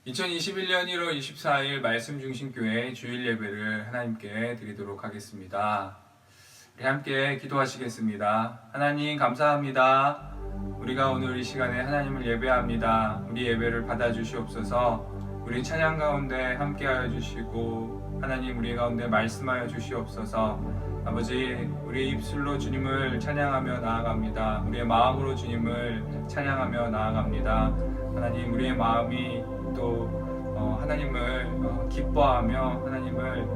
2021년 1월 24일 말씀중심교회 주일 예배를 하나님께 드리도록 하겠습니다. 우리 함께 기도하시겠습니다. 하나님 감사합니다. 우리가 오늘 이 시간에 하나님을 예배합니다. 우리 예배를 받아주시옵소서. 우리 찬양 가운데 함께하여 주시고 하나님 우리 가운데 말씀하여 주시옵소서. 아버지, 우리의 입술로 주님을 찬양하며 나아갑니다. 우리의 마음으로 주님을 찬양하며 나아갑니다. 하나님, 우리의 마음이 또 하나님을 기뻐하며 하나님을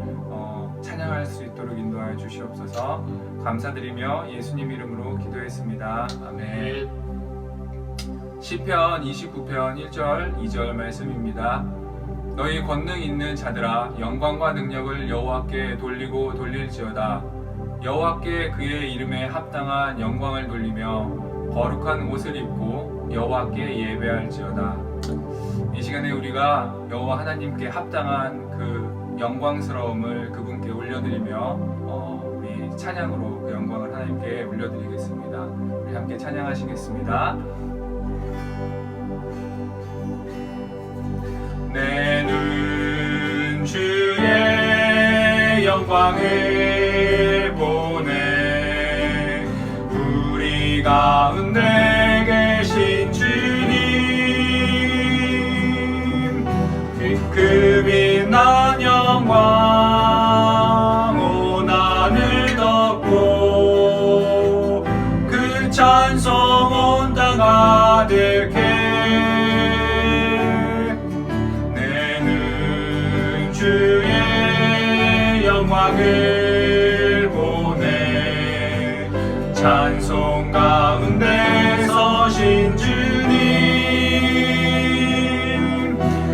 찬양할 수 있도록 인도하여 주시옵소서. 감사드리며 예수님 이름으로 기도했습니다. 아멘. 시편 29편 1절 2절 말씀입니다. 너희 권능 있는 자들아, 영광과 능력을 여호와께 돌리고 돌릴지어다. 여호와께 그의 이름에 합당한 영광을 돌리며 거룩한 옷을 입고 여호와께 예배할지어다. 이 시간에 우리가 여호와 하나님께 합당한 그 영광스러움을 그분께 올려드리며 우리 찬양으로 그 영광을 하나님께 올려드리겠습니다. 우리 함께 찬양하시겠습니다. 내 눈 주의 영광을 보네. 우리 가운데 계신 주님, 그 빛난 영광 온 하늘 덮고 그 찬송 온 땅 가득해. 주의 영광을 보내. 찬송 가운데 서신 주님,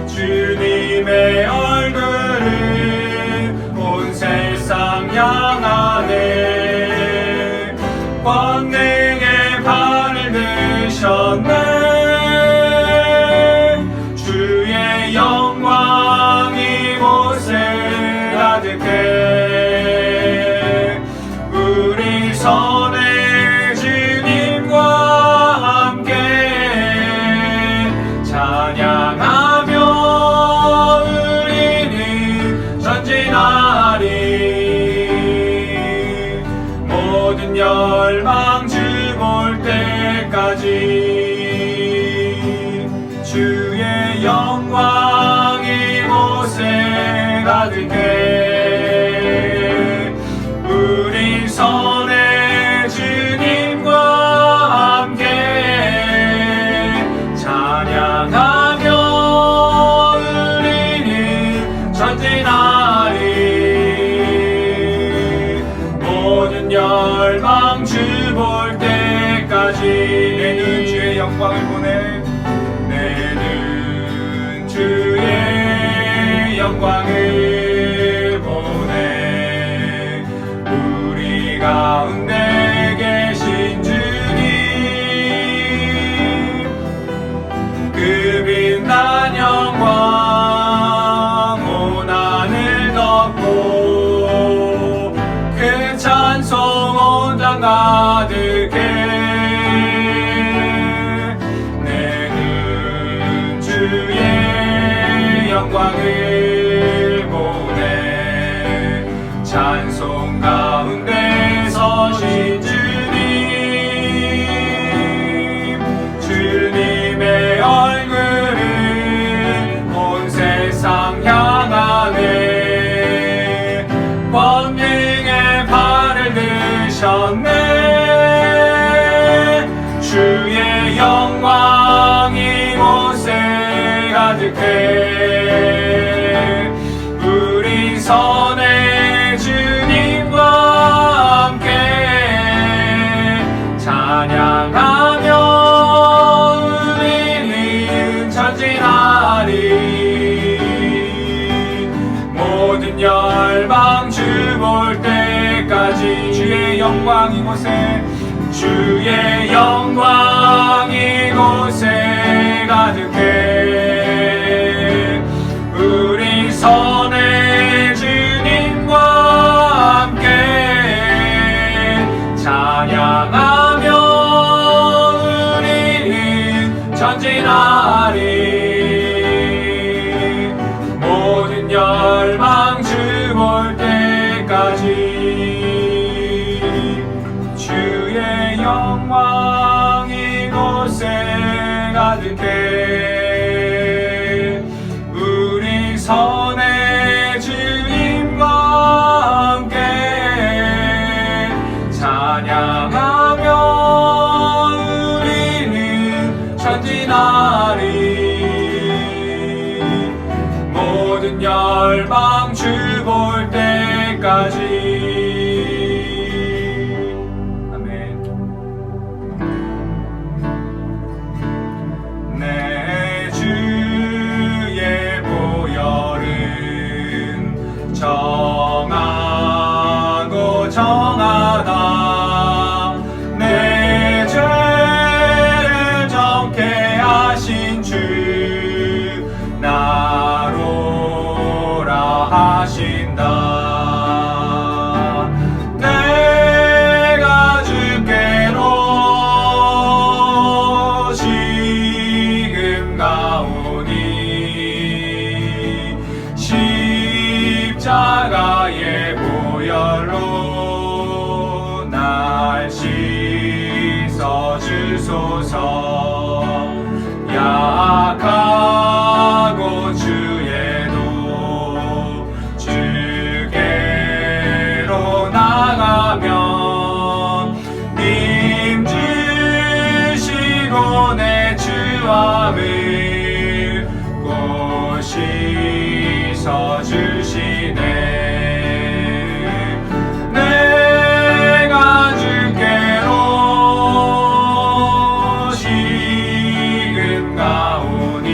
주님의 얼굴을 온 세상 향하네. 권능의 발을 드셨네. 주의 영광이 가득해. 우리 손에 주님과 함께 찬양하며 우리는 전진하리. 모든 열망 주 볼 때까지 주의 영광이 이곳에 가득해. 우리 손에 주님과 함께 찬양하며 우리는 전진하리. 모든 열망 주 볼 때까지 내 눈 주의 영광을 보내. 내 눈 주의 영광을 보내. 우리 가운데 계신 주님, 그 빛난 영광 온 하늘 덮고 그 찬송 온 땅 가득해. 내 눈 주의 영광을 보내. 찬송 가운데 서신 주님, 주님의 얼굴을 온 세상 향하네. 권능의 발을 드셨네. 주의 영광이 이곳에 가득해. 우리 손에 주님과 함께 찬양하며 우리는 전진하리. 모든 열방 주 볼 때까지 주의 영광 이곳에, 주의 영광 이곳에 가득해. 우리 손에 주님과 함께 찬양하며 우리는 전진하리. 가득해 우리 선의 주님과 함께 찬양하며 우리는 전진하리 모든 열방 주 볼 때까지. 아멘. 내 주의 보혈은 정하고 정하다 내 죄를 정케 하신 주 나로라 하신다. 내가 주께로 지금 가오니 십자가의 보혈로 날 씻어 주소서. 약하고 주에도 주께로 나가면 님 주시고 내 주함을 꼭 씻어 주시네. 내가 주께로 지금 가오니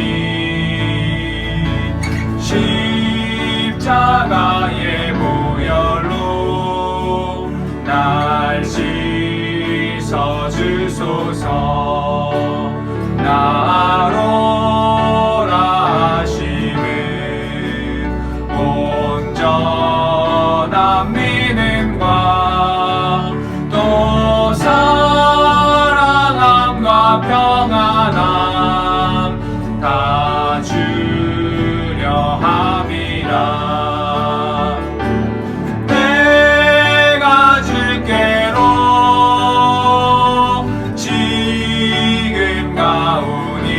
십자가의 보혈로 날 씻어 주소서. 나로라 하심은 온전한 믿음과 또 사랑함과 평안함 다 주려 함이라. 내가 주께로 지금 가오니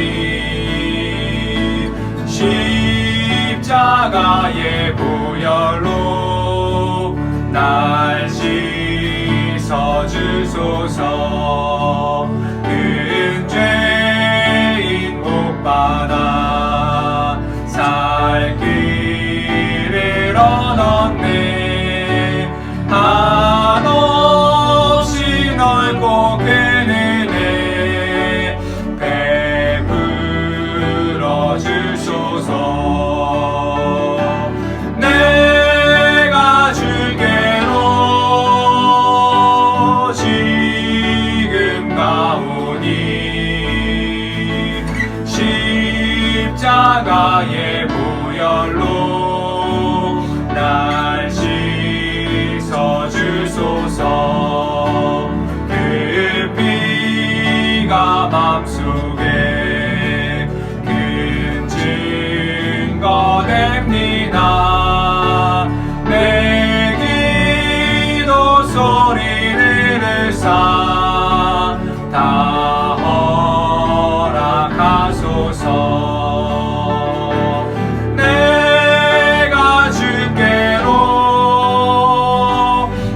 십자가의 보혈로 날 씻어 주소서. 큰 죄인 못 받아 살 길을 얻었네. 한없이 넓고 큰 은혜 베풀어 주소서. 내가 주께로 지금 가오니 십자가의 보혈로 날 씻어 주소서. 그 피가 맘속에 큰 증거 됩니다. 내 기도 소리를 으사 다 허락하소서. 내가 주께로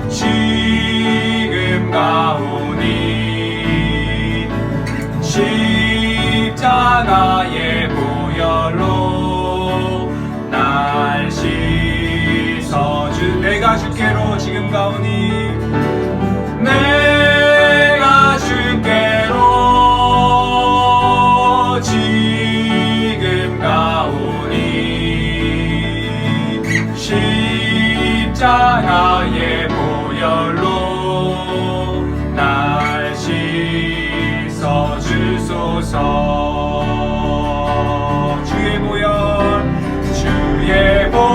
지금 가오니 십자가의 보혈로 날 씻어 주. 내가 주께로 지금 가오니 내가 주께로 지금 가오니 십자가의 보혈로 날 씻어 주소서. 주의 보혈 주의 보혈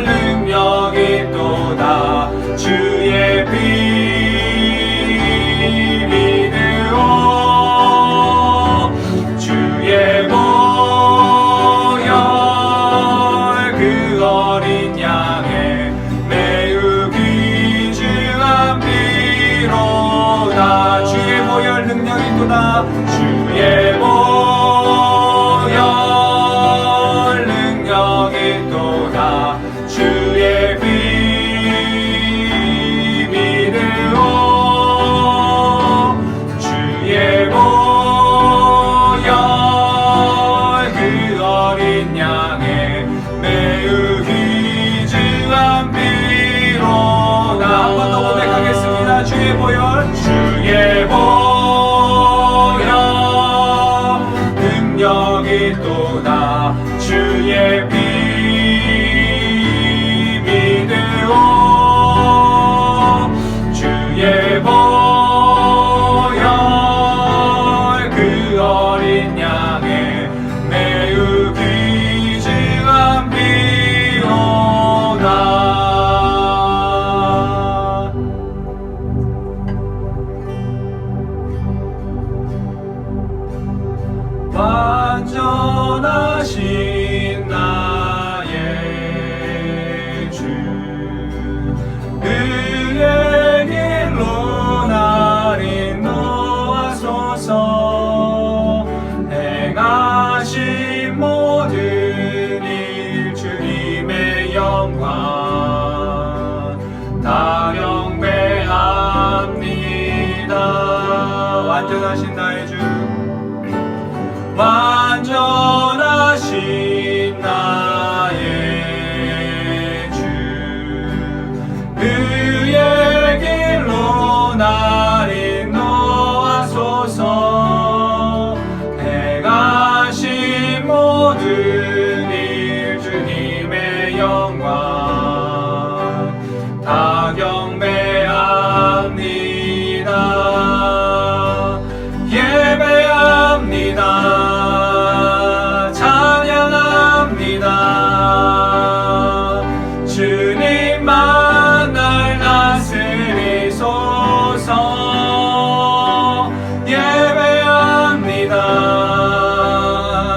능력이 또다. 주의 피 믿으오. 주의 보혈 그 어린 양의 매우 귀중한 피로다. 주의 보혈 있도다. 주의 보혈 능력 있도다. 주의 피 믿으오. 주의 보혈 그 어린 양의 매우 귀중한 피로다. 한 번 더 고백하겠습니다. 주의 보혈, 주의 보혈 능력 있도다. 주의 피 믿으오. 주의 보혈 그 어린 양의 매우 귀중한 피로다. 완전하신 나의 주, 그의 길로 날 인도하소서. 행하신 모든 일 주님의 영광 다 경배합니다. 완전하신 나의 주, 완전하신 나의 주, 그의 길로 날 인도하소서. 행하신 모든 일 주님의 영광 다 경배합니다. 예배합니다. 찬양합니다. 주님만 날 다스리소서. 예배합니다.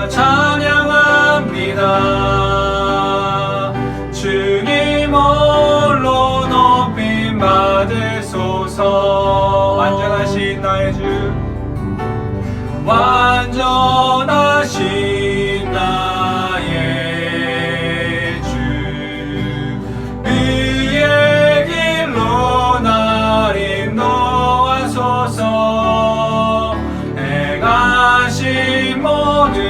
찬양합니다. 주님 홀로 높임 받으소서. 완전하신 나의 주, 완전하신 나의 주, 그의 길로 날 인도하소서. 행하신 모든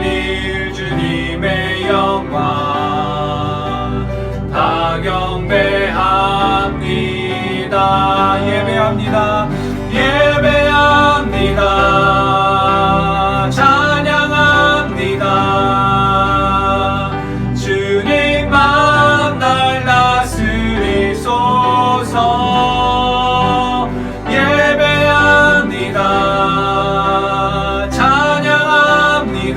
일 주님의 영광 다 경배합니다. 예배합니다. 예배합니다. 찬양합니다. 주님만 날 다스리소서. 예배합니다. 찬양합니다.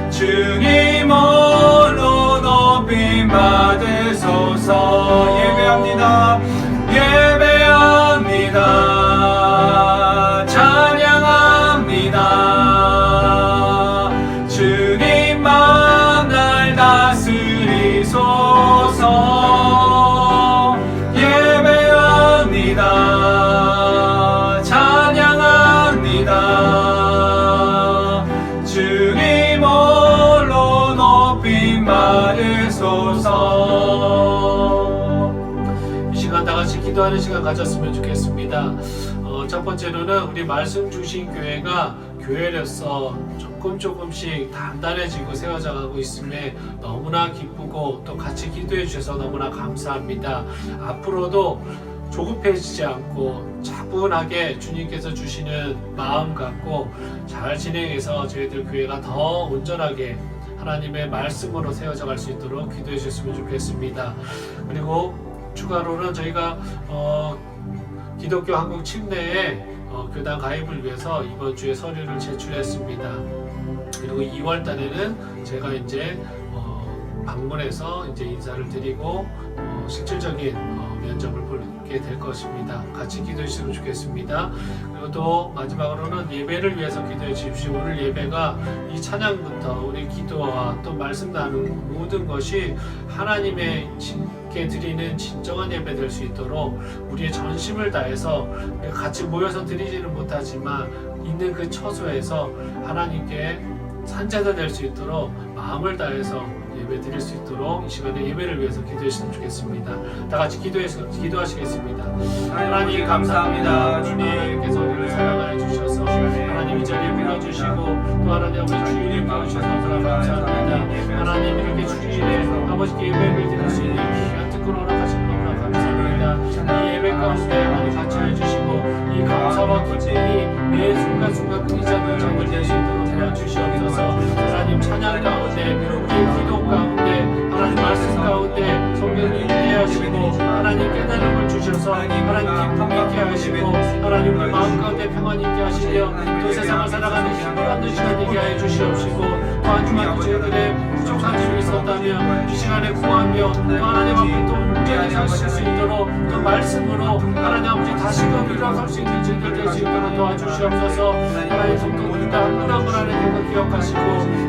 주님 홀로 높임 받으소서. 예배합니다. 예배합니다. 찬양합니다. 주님만 날 다스리소서. 예배합니다. 찬양합니다. 주님 홀로 높임 받으소서. 다 같이 기도하는 시간 가졌으면 좋겠습니다. 첫 번째로는 우리 말씀 주신 교회가 교회로서 조금씩 단단해지고 세워져 가고 있음에 너무나 기쁘고 또 같이 기도해 주셔서 너무나 감사합니다. 앞으로도 조급해지지 않고 차분하게 주님께서 주시는 마음 갖고 잘 진행해서 저희들 교회가 더 온전하게 하나님의 말씀으로 세워져 갈 수 있도록 기도해 주셨으면 좋겠습니다. 그리고 추가로는 저희가 기독교 한국 침례에 교단 가입을 위해서 이번 주에 서류를 제출했습니다. 그리고 2월 달에는 제가 이제 방문해서 이제 인사를 드리고 실질적인 면접을 보게 될 것입니다. 같이 기도해 주시면 좋겠습니다. 그리고 또 마지막으로는 예배를 위해서 기도해 주십시오. 오늘 예배가 이 찬양부터 우리 기도와 또 말씀 나누는 모든 것이 하나님의 하나님께 드리는 진정한 예배 될 수 있도록 우리의 전심을 다해서 같이 모여서 드리지는 못하지만 있는 그 처소에서 하나님께 산자가 될 수 있도록 마음을 다해서 예배 드릴 수 있도록 이 시간에 예배를 위해서 기도했으면 좋겠습니다. 다 같이 기도하시겠습니다. 하나님 감사합니다. 주님께서 우리를 사랑하여 주셔서 하나님 이 자리에 불러주시고 또 하나님 아버지 주일에 불러주셔서 너무나 감사합니다. 하나님 이렇게 주일에 아버지께 예배를 드릴 수 있는 귀한 특권 허락하시는 너무나 감사합니다. 이 예배 가운데 하나님 같이 해주시고 이 감사와 기쁨이 매 순간순간 끊이지 않는 장을 될 수 있도록 도와주시옵소서. 하나님 찬양 가운데 우리의 기도 가운데 하나님 말씀 가운데 성령이 임재하시고 하나님 깨달음을 주셔서 하나님 기쁨 있게 하시고 하나님 우리 마음 가운데 평안 있게 하시며 또 세상을 살아가는 힘을 얻는 시간 되게 하여 주시옵시고 또한 주간 저희들의 부족한 점이 있었다면 이 시간에 구하며 또 하나님 앞에 또 온전히 서실 수 있도록 또 말씀으로 하나님 아버지 다시금 일어설 수 있는 증들 될 수 있도록 도와주시옵소서. 하나님 성도들과 한 분 하나님께서 기억하시고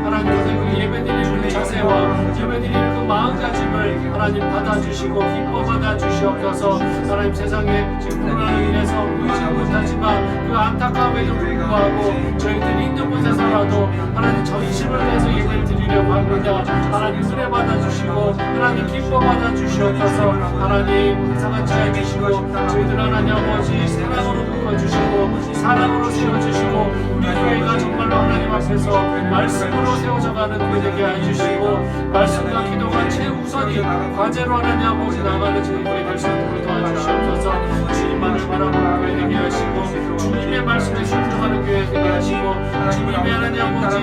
하나님 그 예배드리는 그 자세와 예배드리는 그 마음가짐을 하나님 받아주시고 기뻐 받아주시옵소서. 하나님 세상에 지금 코로나로 인해서 보이지 못하지만 그 안타까움에도 불구하고 저희들이 있는 곳에서라도 하나님 전심을 다해서 예배를 드리려고 합니다. 하나님 은혜 받아주시고 하나님 기뻐 받아주시옵소서. 하나님 상한 자해 주시고 저희들 하나님 아버지 사랑으로 묶어주시고 사랑으로 세워주시고 우리 교회가 정말로 하나님 앞에서 말씀으로 세워져가는 교회 되게 해주시고 말씀과 기도가 최우선이 과제로 하나님 아버지 나가는 저희들이 될 수 있도록 도와주시옵소서. 주님만을 바라보는 교회 되게 하시고 주님의 말씀에 순종하는 교회 되게 하시고 주님의 하나님 아버지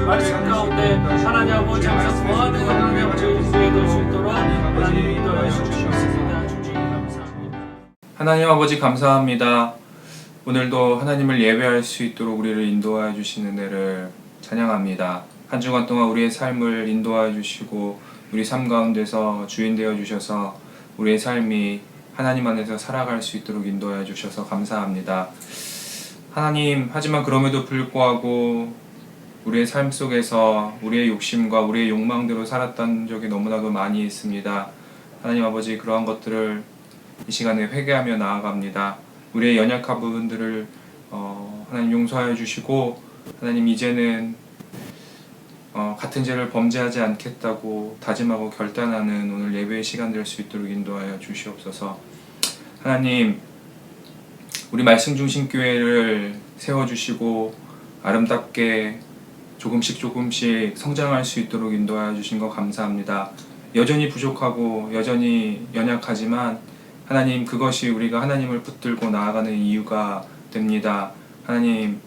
말씀 가운데 하나님 아버지 항상 거하는 교회 저희 될 수 있도록 하나님 인도하여 주시옵소서. 주님 감사합니다. 하나님 아버지 감사합니다. 오늘도 하나님을 예배할 수 있도록 우리를 인도하여 주시는 은혜를 찬양합니다. 한 주간 동안 우리의 삶을 인도하여 주시고 우리 삶 가운데서 주인 되어 주셔서 우리의 삶이 하나님 안에서 살아갈 수 있도록 인도하여 주셔서 감사합니다. 하나님, 하지만 그럼에도 불구하고 우리의 삶 속에서 우리의 욕심과 우리의 욕망대로 살았던 적이 너무나도 많이 있습니다. 하나님 아버지, 그러한 것들을 이 시간에 회개하며 나아갑니다. 우리의 연약한 부분들을 하나님 용서하여 주시고 하나님 이제는 같은 죄를 범죄하지 않겠다고 다짐하고 결단하는 오늘 예배의 시간 될 수 있도록 인도하여 주시옵소서. 하나님, 우리 말씀 중심 교회를 세워주시고 아름답게 조금씩 성장할 수 있도록 인도하여 주신 거 감사합니다. 여전히 부족하고 여전히 연약하지만 하나님, 그것이 우리가 하나님을 붙들고 나아가는 이유가 됩니다. 하나님,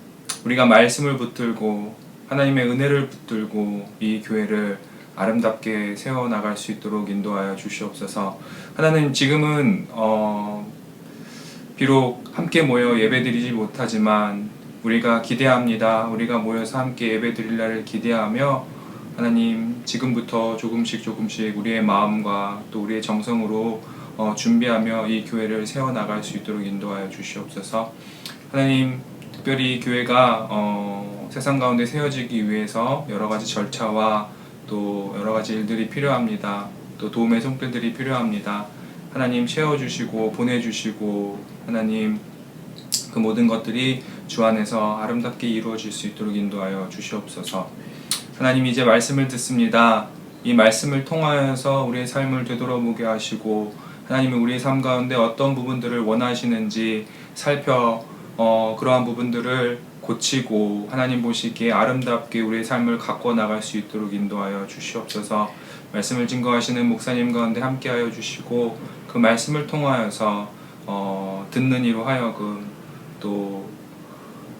우리가 말씀을 붙들고 하나님의 은혜를 붙들고 이 교회를 아름답게 세워나갈 수 있도록 인도하여 주시옵소서. 하나님, 지금은 비록 함께 모여 예배드리지 못하지만 우리가 기대합니다. 우리가 모여서 함께 예배드릴 날을 기대하며 하나님, 지금부터 조금씩 우리의 마음과 또 우리의 정성으로 준비하며 이 교회를 세워나갈 수 있도록 인도하여 주시옵소서. 하나님, 특별히 교회가 세상 가운데 세워지기 위해서 여러 가지 절차와 또 여러 가지 일들이 필요합니다. 또 도움의 손길들이 필요합니다. 하나님, 채워주시고 보내주시고 하나님, 그 모든 것들이 주 안에서 아름답게 이루어질 수 있도록 인도하여 주시옵소서. 하나님, 이제 말씀을 듣습니다. 이 말씀을 통하여서 우리의 삶을 되돌아보게 하시고 하나님은 우리의 삶 가운데 어떤 부분들을 원하시는지 살펴 그러한 부분들을 고치고 하나님 보시기에 아름답게 우리의 삶을 가꿔 나갈 수 있도록 인도하여 주시옵소서. 말씀을 증거하시는 목사님 가운데 함께하여 주시고 그 말씀을 통하여서 듣는 이로 하여금 또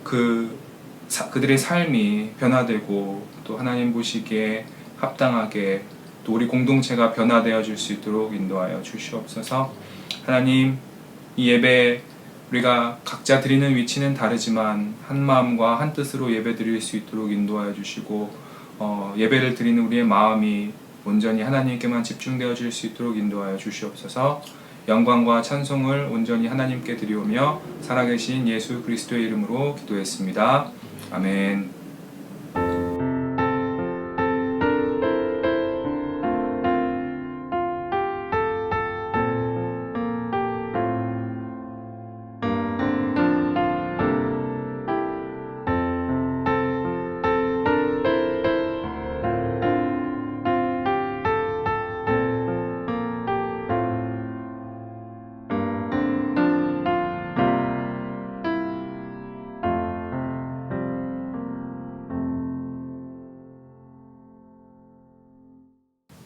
그들의 삶이 변화되고 또 하나님 보시기에 합당하게 또 우리 공동체가 변화되어질 수 있도록 인도하여 주시옵소서. 하나님, 이 예배 우리가 각자 드리는 위치는 다르지만 한 마음과 한 뜻으로 예배 드릴 수 있도록 인도하여 주시고 예배를 드리는 우리의 마음이 온전히 하나님께만 집중되어질 수 있도록 인도하여 주시옵소서. 영광과 찬송을 온전히 하나님께 드리오며 살아계신 예수 그리스도의 이름으로 기도했습니다. 아멘.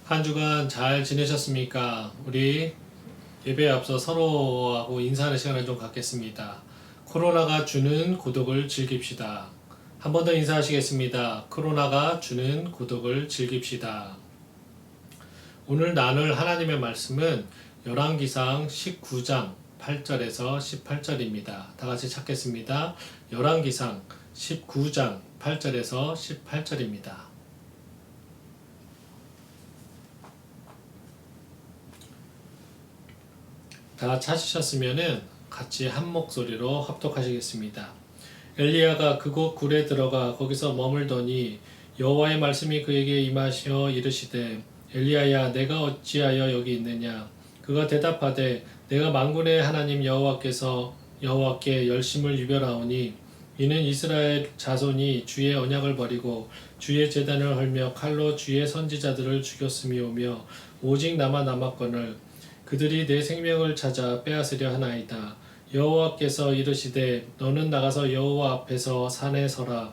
한 주간 잘 지내셨습니까? 우리 예배에 앞서 서로하고 인사하는 시간을 좀 갖겠습니다. 코로나가 주는 고독을 즐깁시다. 한 번 더 인사하시겠습니다. 코로나가 주는 고독을 즐깁시다. 오늘 나눌 하나님의 말씀은 열왕기상 19장 8절에서 18절입니다. 다 같이 찾겠습니다. 열왕기상 19장 8절에서 18절입니다. 다 찾으셨으면은 같이 한 목소리로 합독하시겠습니다. 엘리야가 그곳 굴에 들어가 거기서 머물더니 여호와의 말씀이 그에게 임하시어 이르시되 엘리야야 내가 어찌하여 여기 있느냐. 그가 대답하되 내가 만군의 하나님 여호와께 열심을 유별하오니 이는 이스라엘 자손이 주의 언약을 버리고 주의 제단을 헐며 칼로 주의 선지자들을 죽였음이오며 오직 나만 남았거늘 그들이 내 생명을 찾아 빼앗으려 하나이다. 여호와께서 이르시되 너는 나가서 여호와 앞에서 산에 서라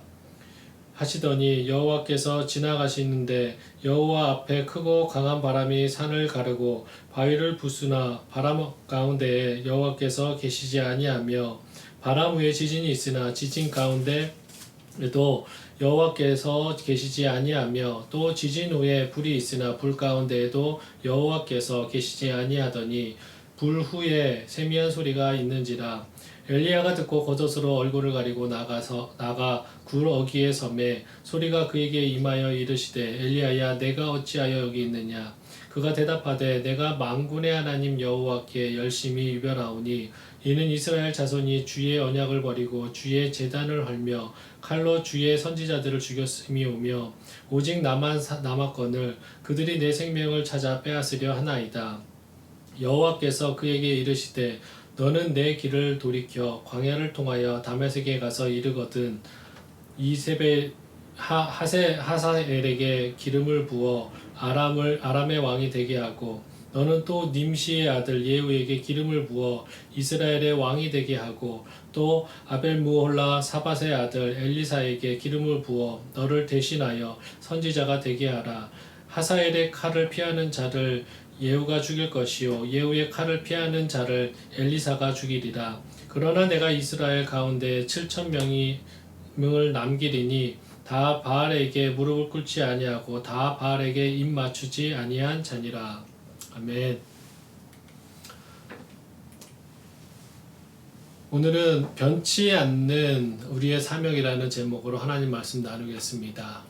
하시더니 여호와께서 지나가시는데 여호와 앞에 크고 강한 바람이 산을 가르고 바위를 부수나 바람 가운데에 여호와께서 계시지 아니하며 바람 후에 지진이 있으나 지진 가운데에도 여호와께서 계시지 아니하며 또 지진 후에 불이 있으나 불 가운데에도 여호와께서 계시지 아니하더니 불 후에 세미한 소리가 있는지라. 엘리야가 듣고 겉옷으로 얼굴을 가리고 나가 굴 어귀에 섬에 소리가 그에게 임하여 이르시되 엘리야야 내가 어찌하여 여기 있느냐. 그가 대답하되 내가 만군의 하나님 여호와께 열심히 유별하오니 이는 이스라엘 자손이 주의 언약을 버리고 주의 제단을 헐며 칼로 주의 선지자들을 죽였음이오며 오직 나만 남았거늘 그들이 내 생명을 찾아 빼앗으려 하나이다. 여호와께서 그에게 이르시되 너는 내 길을 돌이켜 광야를 통하여 다메섹에 가서 이르거든 이세벨 하사엘에게 기름을 부어 아람의 왕이 되게 하고 너는 또 님시의 아들 예후에게 기름을 부어 이스라엘의 왕이 되게 하고 또 아벨무홀라 사밧의 아들 엘리사에게 기름을 부어 너를 대신하여 선지자가 되게 하라. 하사엘의 칼을 피하는 자를 예후가 죽일 것이요 예후의 칼을 피하는 자를 엘리사가 죽이리라. 그러나 내가 이스라엘 가운데 7,000명을 남기리니 다 바알에게 무릎을 꿇지 아니하고 다 바알에게 입 맞추지 아니한 자니라. 아멘. 오늘은 변치 않는 우리의 사명이라는 제목으로 하나님 말씀 나누겠습니다.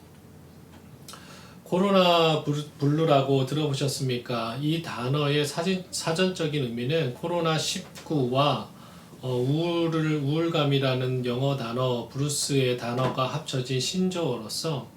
코로나 블루라고 들어보셨습니까? 이 단어의 사전적인 의미는 코로나19와 우울감이라는 영어 단어 브루스의 단어가 합쳐진 신조어로서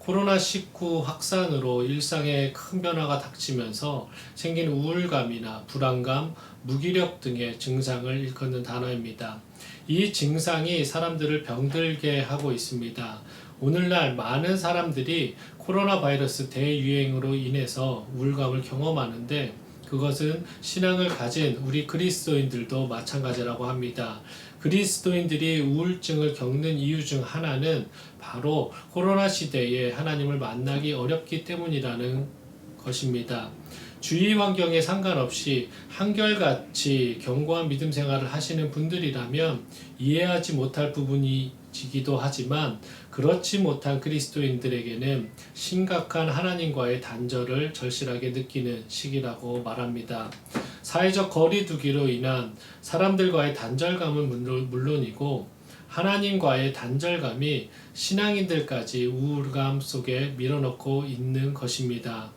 코로나19 확산으로 일상에 큰 변화가 닥치면서 생긴 우울감이나 불안감, 무기력 등의 증상을 일컫는 단어입니다. 이 증상이 사람들을 병들게 하고 있습니다. 오늘날 많은 사람들이 코로나 바이러스 대유행으로 인해서 우울감을 경험하는데 그것은 신앙을 가진 우리 그리스도인들도 마찬가지라고 합니다. 그리스도인들이 우울증을 겪는 이유 중 하나는 바로 코로나 시대에 하나님을 만나기 어렵기 때문이라는 것입니다. 주위 환경에 상관없이 한결같이 견고한 믿음 생활을 하시는 분들이라면 이해하지 못할 부분이지기도 하지만 그렇지 못한 그리스도인들에게는 심각한 하나님과의 단절을 절실하게 느끼는 시기라고 말합니다. 사회적 거리두기로 인한 사람들과의 단절감은 물론이고 하나님과의 단절감이 신앙인들까지 우울감 속에 밀어넣고 있는 것입니다.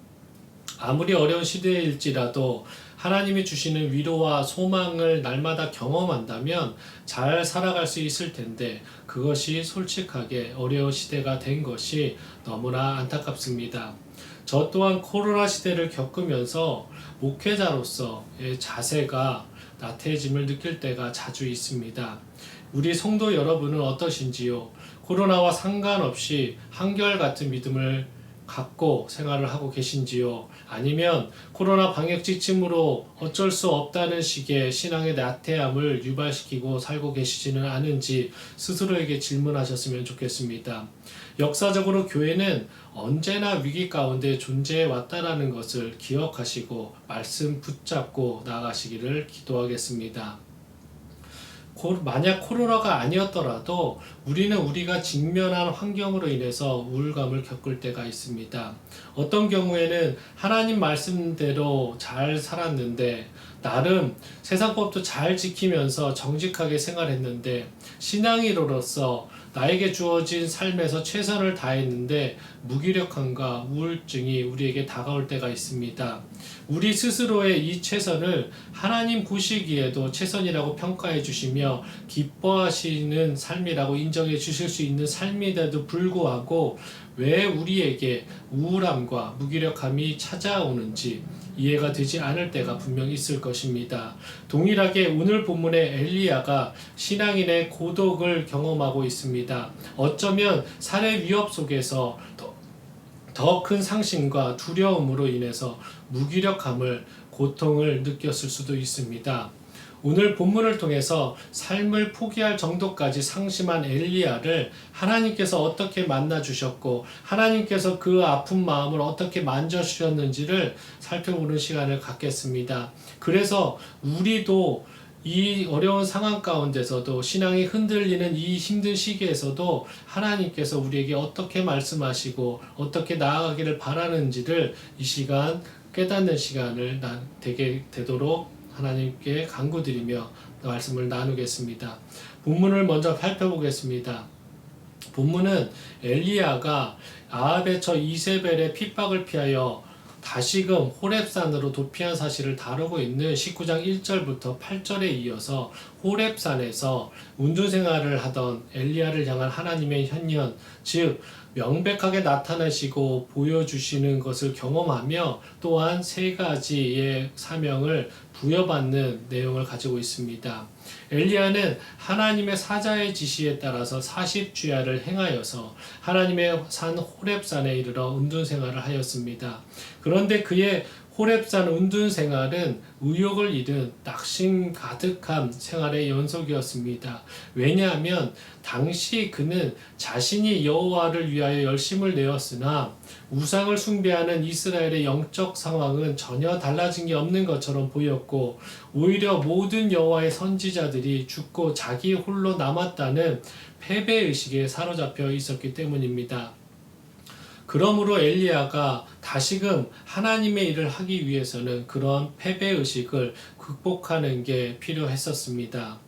아무리 어려운 시대일지라도 하나님이 주시는 위로와 소망을 날마다 경험한다면 잘 살아갈 수 있을 텐데 그것이 솔직하게 어려운 시대가 된 것이 너무나 안타깝습니다. 저 또한 코로나 시대를 겪으면서 목회자로서의 자세가 나태해짐을 느낄 때가 자주 있습니다. 우리 성도 여러분은 어떠신지요? 코로나와 상관없이 한결같은 믿음을 갖고 생활을 하고 계신지요? 아니면 코로나 방역 지침으로 어쩔 수 없다는 식의 신앙의 나태함을 유발시키고 살고 계시지는 않은지 스스로에게 질문하셨으면 좋겠습니다. 역사적으로 교회는 언제나 위기 가운데 존재해 왔다라는 것을 기억하시고 말씀 붙잡고 나아가시기를 기도하겠습니다. 만약 코로나가 아니었더라도 우리는 우리가 직면한 환경으로 인해서 우울감을 겪을 때가 있습니다. 어떤 경우에는 하나님 말씀대로 잘 살았는데 나름 세상법도 잘 지키면서 정직하게 생활했는데 신앙인으로서 나에게 주어진 삶에서 최선을 다했는데 무기력함과 우울증이 우리에게 다가올 때가 있습니다. 우리 스스로의 이 최선을 하나님 보시기에도 최선이라고 평가해 주시며 기뻐하시는 삶이라고 인정해 주실 수 있는 삶인데도 불구하고 왜 우리에게 우울함과 무기력함이 찾아오는지 이해가 되지 않을 때가 분명히 있을 것입니다. 동일하게 오늘 본문의 엘리야가 신앙인의 고독을 경험하고 있습니다. 어쩌면 살해 위협 속에서 더 큰 상심과 두려움으로 인해서 무기력함을, 고통을 느꼈을 수도 있습니다. 오늘 본문을 통해서 삶을 포기할 정도까지 상심한 엘리야를 하나님께서 어떻게 만나 주셨고 하나님께서 그 아픈 마음을 어떻게 만져 주셨는지를 살펴보는 시간을 갖겠습니다. 그래서 우리도 이 어려운 상황 가운데서도 신앙이 흔들리는 이 힘든 시기에서도 하나님께서 우리에게 어떻게 말씀하시고 어떻게 나아가기를 바라는지를 이 시간 깨닫는 시간을 되게 되도록 하나님께 간구드리며 말씀을 나누겠습니다. 본문을 먼저 살펴보겠습니다. 본문은 엘리야가 아합의 처 이세벨의 핍박을 피하여 다시금 호렙산으로 도피한 사실을 다루고 있는 19장 1절부터 8절에 이어서 호렙산에서 운둔 생활을 하던 엘리야를 향한 하나님의 현현, 즉 명백하게 나타나시고 보여주시는 것을 경험하며 또한 세 가지의 사명을 부여받는 내용을 가지고 있습니다. 엘리야는 하나님의 사자의 지시에 따라서 40주야를 행하여서 하나님의 산 호렙산에 이르러 운둔 생활을 하였습니다. 그런데 그의 호렙산 운둔 생활은 의욕을 잃은 낙심 가득한 생활의 연속이었습니다. 왜냐하면 당시 그는 자신이 여호와를 위하여 열심을 내었으나 우상을 숭배하는 이스라엘의 영적 상황은 전혀 달라진 게 없는 것처럼 보였고 오히려 모든 여호와의 선지자들이 죽고 자기 홀로 남았다는 패배의식에 사로잡혀 있었기 때문입니다. 그러므로 엘리야가 다시금 하나님의 일을 하기 위해서는 그런 패배의식을 극복하는 게 필요했었습니다.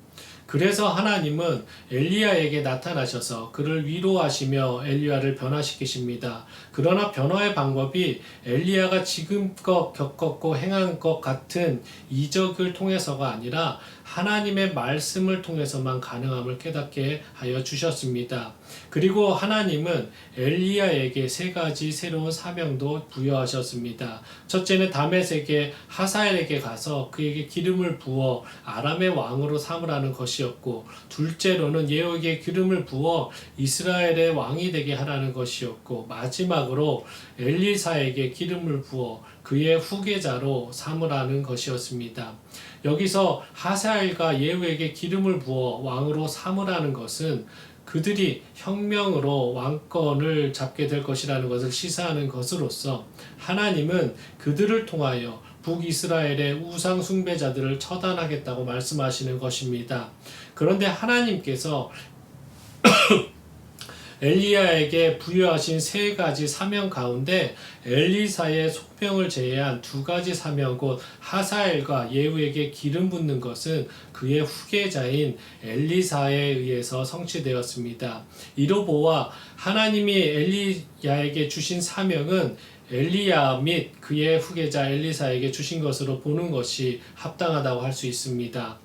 그래서 하나님은 엘리야에게 나타나셔서 그를 위로하시며 엘리야를 변화시키십니다. 그러나 변화의 방법이 엘리야가 지금껏 겪었고 행한 것 같은 이적을 통해서가 아니라 하나님의 말씀을 통해서만 가능함을 깨닫게 하여 주셨습니다. 그리고 하나님은 엘리야에게 세 가지 새로운 사명도 부여하셨습니다. 첫째는 다메섹의 하사엘에게 가서 그에게 기름을 부어 아람의 왕으로 삼으라는 것이었고, 둘째로는 예후에게 기름을 부어 이스라엘의 왕이 되게 하라는 것이었고, 마지막으로 엘리사에게 기름을 부어 그의 후계자로 삼으라는 것이었습니다. 여기서 하사엘과 예후에게 기름을 부어 왕으로 삼으라는 것은 그들이 혁명으로 왕권을 잡게 될 것이라는 것을 시사하는 것으로서 하나님은 그들을 통하여 북이스라엘의 우상 숭배자들을 처단하겠다고 말씀하시는 것입니다. 그런데 하나님께서 엘리야에게 부여하신 세 가지 사명 가운데 엘리사의 소명을 제외한 두 가지 사명 곧 하사엘과 예후에게 기름 붓는 것은 그의 후계자인 엘리사에 의해서 성취되었습니다. 이로 보아 하나님이 엘리야에게 주신 사명은 엘리야 및 그의 후계자 엘리사에게 주신 것으로 보는 것이 합당하다고 할 수 있습니다.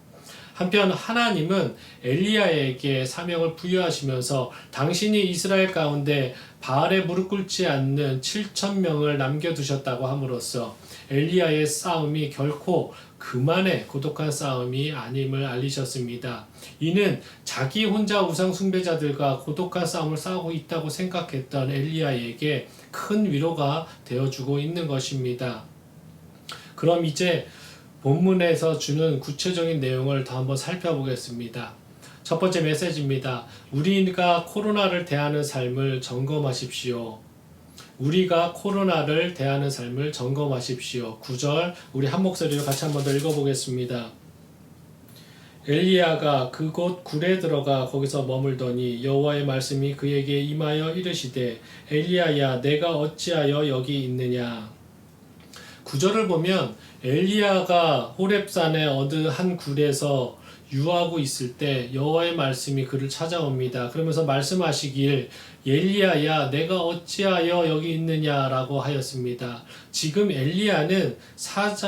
한편 하나님은 엘리야에게 사명을 부여하시면서 당신이 이스라엘 가운데 바알에 무릎 꿇지 않는 7,000명을 남겨두셨다고 함으로써 엘리야의 싸움이 결코 그만의 고독한 싸움이 아님을 알리셨습니다. 이는 자기 혼자 우상 숭배자들과 고독한 싸움을 싸우고 있다고 생각했던 엘리야에게 큰 위로가 되어주고 있는 것입니다. 그럼 이제 본문에서 주는 구체적인 내용을 더 한번 살펴보겠습니다. 첫 번째 메시지입니다. 우리가 코로나를 대하는 삶을 점검하십시오. 우리가 코로나를 대하는 삶을 점검하십시오. 9절 우리 한 목소리로 같이 한번 더 읽어보겠습니다. 엘리야가 그곳 굴에 들어가 거기서 머물더니 여호와의 말씀이 그에게 임하여 이르시되 엘리야야 내가 어찌하여 여기 있느냐. 9절을 보면 엘리야가 호렙산의 어느 한 굴에서 유하고 있을 때 여호와의 말씀이 그를 찾아옵니다. 그러면서 말씀하시길 엘리야야 내가 어찌하여 여기 있느냐라고 하였습니다. 지금 엘리야는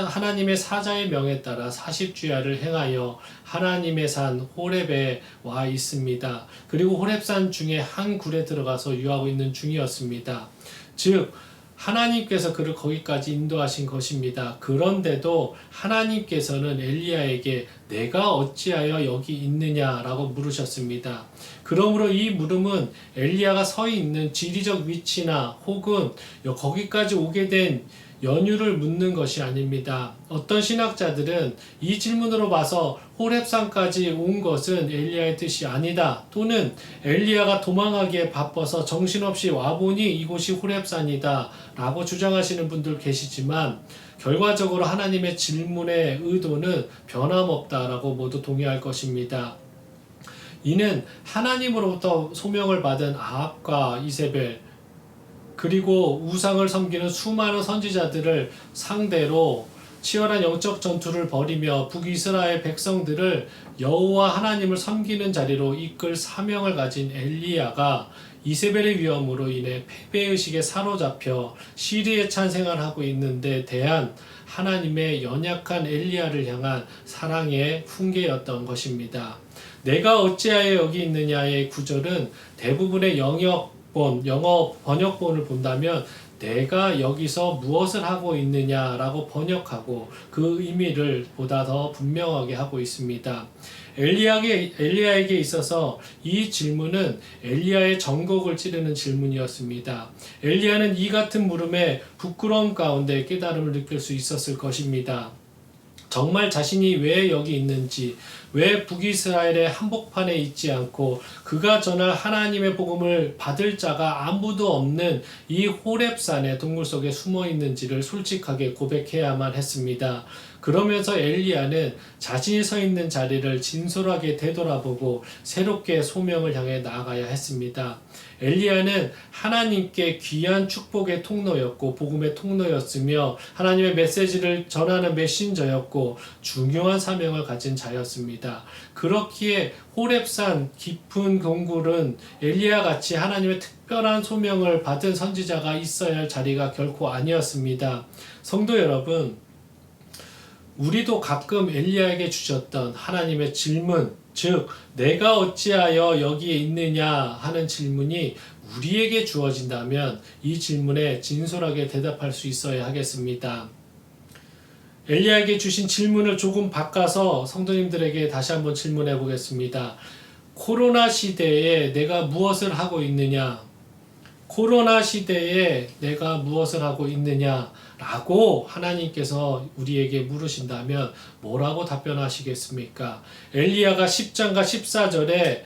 하나님의 사자의 명에 따라 40주야를 행하여 하나님의 산 호렙에 와 있습니다. 그리고 호렙산 중에 한 굴에 들어가서 유하고 있는 중이었습니다. 즉 하나님께서 그를 거기까지 인도하신 것입니다. 그런데도 하나님께서는 엘리야에게 내가 어찌하여 여기 있느냐라고 물으셨습니다. 그러므로 이 물음은 엘리야가 서 있는 지리적 위치나 혹은 거기까지 오게 된 연유를 묻는 것이 아닙니다. 어떤 신학자들은 이 질문으로 봐서 호렙산까지 온 것은 엘리야의 뜻이 아니다. 또는 엘리야가 도망하기에 바빠서 정신없이 와보니 이곳이 호렙산이다 라고 주장하시는 분들 계시지만 결과적으로 하나님의 질문의 의도는 변함없다라고 모두 동의할 것입니다. 이는 하나님으로부터 소명을 받은 아합과 이세벨 그리고 우상을 섬기는 수많은 선지자들을 상대로 치열한 영적 전투를 벌이며 북이스라엘 백성들을 여호와 하나님을 섬기는 자리로 이끌 사명을 가진 엘리야가 이세벨의 위험으로 인해 패배의식에 사로잡혀 시리에 찬생을 하고 있는데 대한 하나님의 연약한 엘리야를 향한 사랑의 훈계였던 것입니다. 내가 어찌하여 여기 있느냐의 구절은 대부분의 영어 번역본을 본다면 내가 여기서 무엇을 하고 있느냐라고 번역하고 그 의미를 보다 더 분명하게 하고 있습니다. 엘리야에게 있어서 이 질문은 엘리야의 전곡을 찌르는 질문이었습니다. 엘리야는 이 같은 물음에 부끄러움 가운데 깨달음을 느낄 수 있었을 것입니다. 정말 자신이 왜 여기 있는지, 왜 북이스라엘의 한복판에 있지 않고 그가 전할 하나님의 복음을 받을 자가 아무도 없는 이 호렙산의 동굴 속에 숨어 있는지를 솔직하게 고백해야만 했습니다. 그러면서 엘리야는 자신이 서 있는 자리를 진솔하게 되돌아보고 새롭게 소명을 향해 나아가야 했습니다. 엘리야는 하나님께 귀한 축복의 통로였고 복음의 통로였으며 하나님의 메시지를 전하는 메신저였고 중요한 사명을 가진 자였습니다. 그렇기에 호렙산 깊은 동굴은 엘리야 같이 하나님의 특별한 소명을 받은 선지자가 있어야 할 자리가 결코 아니었습니다. 성도 여러분, 우리도 가끔 엘리야에게 주셨던 하나님의 질문, 즉 내가 어찌하여 여기에 있느냐 하는 질문이 우리에게 주어진다면 이 질문에 진솔하게 대답할 수 있어야 하겠습니다. 엘리야에게 주신 질문을 조금 바꿔서 성도님들에게 다시 한번 질문해 보겠습니다. 코로나 시대에 내가 무엇을 하고 있느냐? 코로나 시대에 내가 무엇을 하고 있느냐? 라고 하나님께서 우리에게 물으신다면 뭐라고 답변하시겠습니까? 엘리야가 10장과 14절에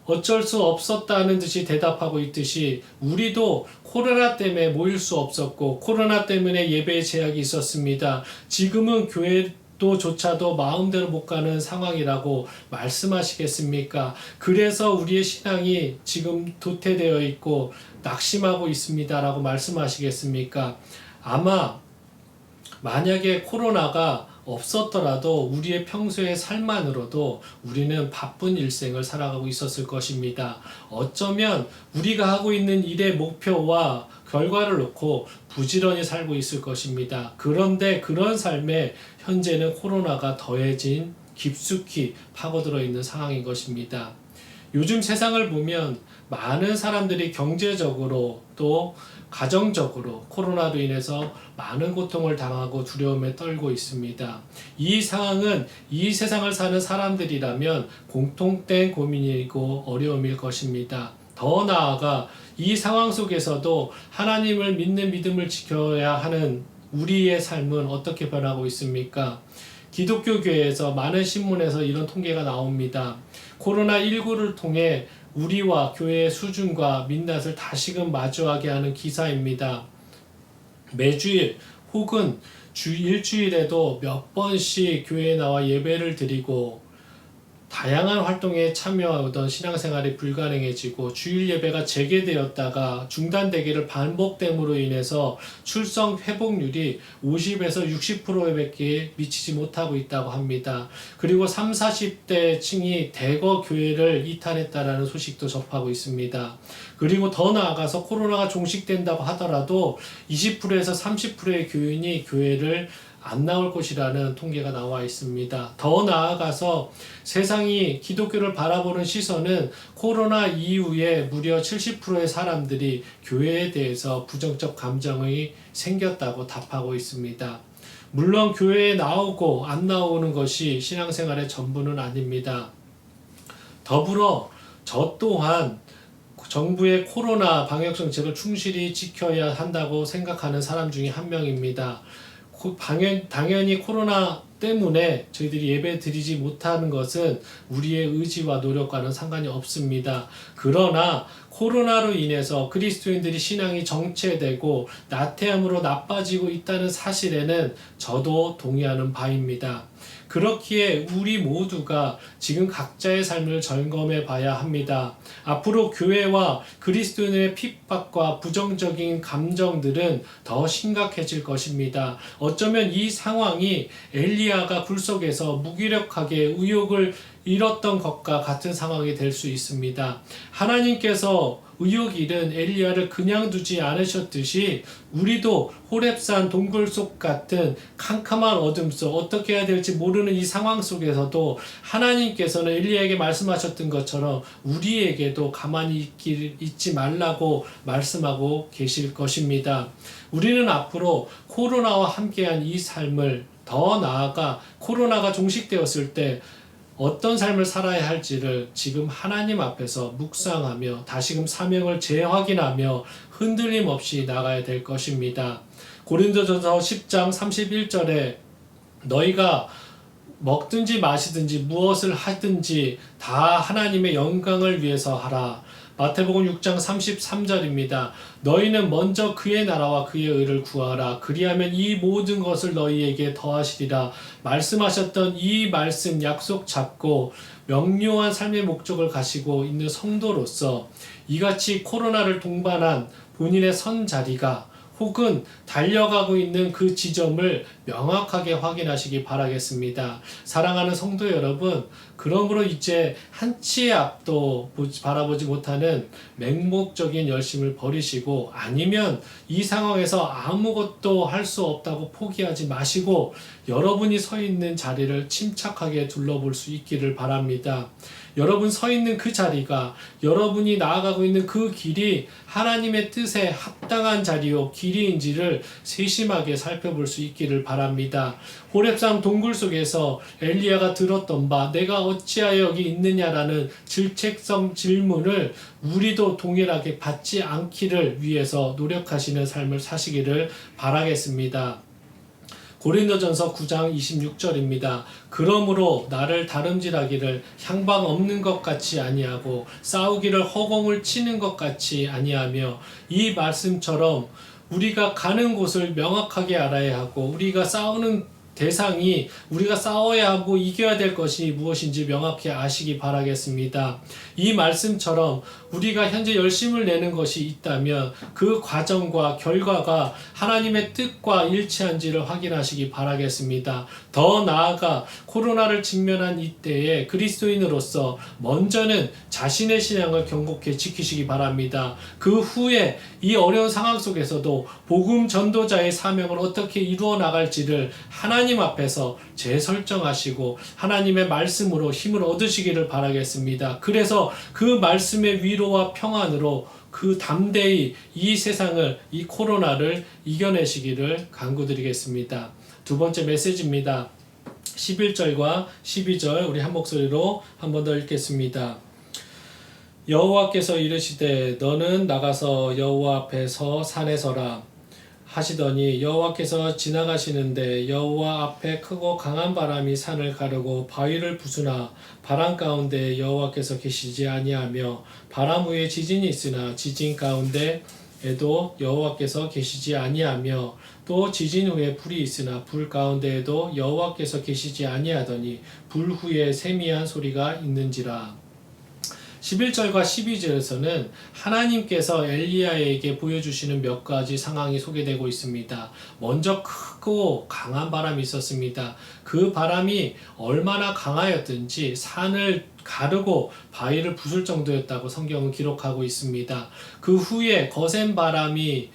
어쩔 수 없었다는 듯이 대답하고 있듯이 우리도 코로나 때문에 모일 수 없었고 코로나 때문에 예배에 제약이 있었습니다. 지금은 교회도조차도 마음대로 못 가는 상황이라고 말씀하시겠습니까? 그래서 우리의 신앙이 지금 도태되어 있고 낙심하고 있습니다 라고 말씀하시겠습니까? 아마 만약에 코로나가 없었더라도 우리의 평소의 삶만으로도 우리는 바쁜 일생을 살아가고 있었을 것입니다. 어쩌면 우리가 하고 있는 일의 목표와 결과를 놓고 부지런히 살고 있을 것입니다. 그런데 그런 삶에 현재는 코로나가 더해진 깊숙이 파고들어 있는 상황인 것입니다. 요즘 세상을 보면 많은 사람들이 경제적으로 또 가정적으로 코로나로 인해서 많은 고통을 당하고 두려움에 떨고 있습니다. 이 상황은 이 세상을 사는 사람들이라면 공통된 고민이고 어려움일 것입니다. 더 나아가 이 상황 속에서도 하나님을 믿는 믿음을 지켜야 하는 우리의 삶은 어떻게 변하고 있습니까? 기독교 교회에서 많은 신문에서 이런 통계가 나옵니다. 코로나19를 통해 우리와 교회의 수준과 민낯을 다시금 마주하게 하는 기사입니다. 매주일 혹은 주 일주일에도 몇 번씩 교회에 나와 예배를 드리고 다양한 활동에 참여하던 신앙생활이 불가능해지고 주일 예배가 재개되었다가 중단되기를 반복됨으로 인해서 출석 회복률이 50에서 60%밖에 미치지 못하고 있다고 합니다. 그리고 30, 40대 층이 대거 교회를 이탈했다라는 소식도 접하고 있습니다. 그리고 더 나아가서 코로나가 종식된다고 하더라도 20%에서 30%의 교인이 교회를 안 나올 것이라는 통계가 나와 있습니다. 더 나아가서 세상이 기독교를 바라보는 시선은 코로나 이후에 무려 70%의 사람들이 교회에 대해서 부정적 감정이 생겼다고 답하고 있습니다. 물론 교회에 나오고 안 나오는 것이 신앙생활의 전부는 아닙니다. 더불어 저 또한 정부의 코로나 방역 정책을 충실히 지켜야 한다고 생각하는 사람 중에 한 명입니다. 당연히 코로나 때문에 저희들이 예배 드리지 못하는 것은 우리의 의지와 노력과는 상관이 없습니다. 그러나 코로나로 인해서 그리스도인들이 신앙이 정체되고 나태함으로 나빠지고 있다는 사실에는 저도 동의하는 바입니다. 그렇기에 우리 모두가 지금 각자의 삶을 점검해 봐야 합니다. 앞으로 교회와 그리스도인의 핍박과 부정적인 감정들은 더 심각해질 것입니다. 어쩌면 이 상황이 엘리야가 굴 속에서 무기력하게 의욕을 잃었던 것과 같은 상황이 될 수 있습니다. 하나님께서 의욕 잃은 엘리야를 그냥 두지 않으셨듯이 우리도 호렙산 동굴 속 같은 캄캄한 어둠 속 어떻게 해야 될지 모르는 이 상황 속에서도 하나님께서는 엘리야에게 말씀하셨던 것처럼 우리에게도 가만히 있지 말라고 말씀하고 계실 것입니다. 우리는 앞으로 코로나와 함께한 이 삶을 더 나아가 코로나가 종식되었을 때 어떤 삶을 살아야 할지를 지금 하나님 앞에서 묵상하며 다시금 사명을 재확인하며 흔들림 없이 나가야 될 것입니다. 고린도전서 10장 31절에 너희가 먹든지 마시든지 무엇을 하든지 다 하나님의 영광을 위해서 하라. 마태복음 6장 33절입니다. 너희는 먼저 그의 나라와 그의 의를 구하라. 그리하면 이 모든 것을 너희에게 더하시리라. 말씀하셨던 이 말씀 약속 잡고 명료한 삶의 목적을 가지고 있는 성도로서 이같이 코로나를 동반한 본인의 선 자리가 혹은 달려가고 있는 그 지점을 명확하게 확인하시기 바라겠습니다. 사랑하는 성도 여러분, 그러므로 이제 한치의 앞도 바라보지 못하는 맹목적인 열심을 버리시고 아니면 이 상황에서 아무것도 할 수 없다고 포기하지 마시고 여러분이 서 있는 자리를 침착하게 둘러볼 수 있기를 바랍니다. 여러분 서 있는 그 자리가 여러분이 나아가고 있는 그 길이 하나님의 뜻에 합당한 자리요 길이인지를 세심하게 살펴볼 수 있기를 바랍니다. 호렙산 동굴 속에서 엘리야가 들었던 바 내가 어찌하여 여기 있느냐라는 질책성 질문을 우리도 동일하게 받지 않기를 위해서 노력하시는 삶을 사시기를 바라겠습니다. 고린도전서 9장 26절입니다. 그러므로 나를 다름질하기를 향방 없는 것 같이 아니하고 싸우기를 허공을 치는 것 같이 아니하며 이 말씀처럼 우리가 가는 곳을 명확하게 알아야 하고 우리가 싸우는 대상이 우리가 싸워야 하고 이겨야 될 것이 무엇인지 명확히 아시기 바라겠습니다. 이 말씀처럼 우리가 현재 열심을 내는 것이 있다면 그 과정과 결과가 하나님의 뜻과 일치한지를 확인하시기 바라겠습니다. 더 나아가 코로나를 직면한 이때에 그리스도인으로서 먼저는 자신의 신앙을 견고히 지키시기 바랍니다. 그 후에 이 어려운 상황 속에서도 복음 전도자의 사명을 어떻게 이루어 나갈지를 하나님 앞에서 재설정하시고 하나님의 말씀으로 힘을 얻으시기를 바라겠습니다. 그래서 그 말씀의 위로와 평안으로 그 담대히 이 세상을, 이 코로나를 이겨내시기를 간구드리겠습니다. 두 번째 메시지입니다. 11절과 12절 우리 한 목소리로 한 번 더 읽겠습니다. 여호와께서 이르시되 너는 나가서 여호와 앞에서 산에 서라 하시더니 여호와께서 지나가시는데 여호와 앞에 크고 강한 바람이 산을 가르고 바위를 부수나 바람 가운데 여호와께서 계시지 아니하며 바람 후에 지진이 있으나 지진 가운데에도 여호와께서 계시지 아니하며 또 지진 후에 불이 있으나 불 가운데에도 여호와께서 계시지 아니하더니 불 후에 세미한 소리가 있는지라. 11절과 12절에서는 하나님께서 엘리야에게 보여주시는 몇 가지 상황이 소개되고 있습니다. 먼저 크고 강한 바람이 있었습니다. 그 바람이 얼마나 강하였든지 산을 가르고 바위를 부술 정도였다고 성경은 기록하고 있습니다. 그 후에 거센 바람이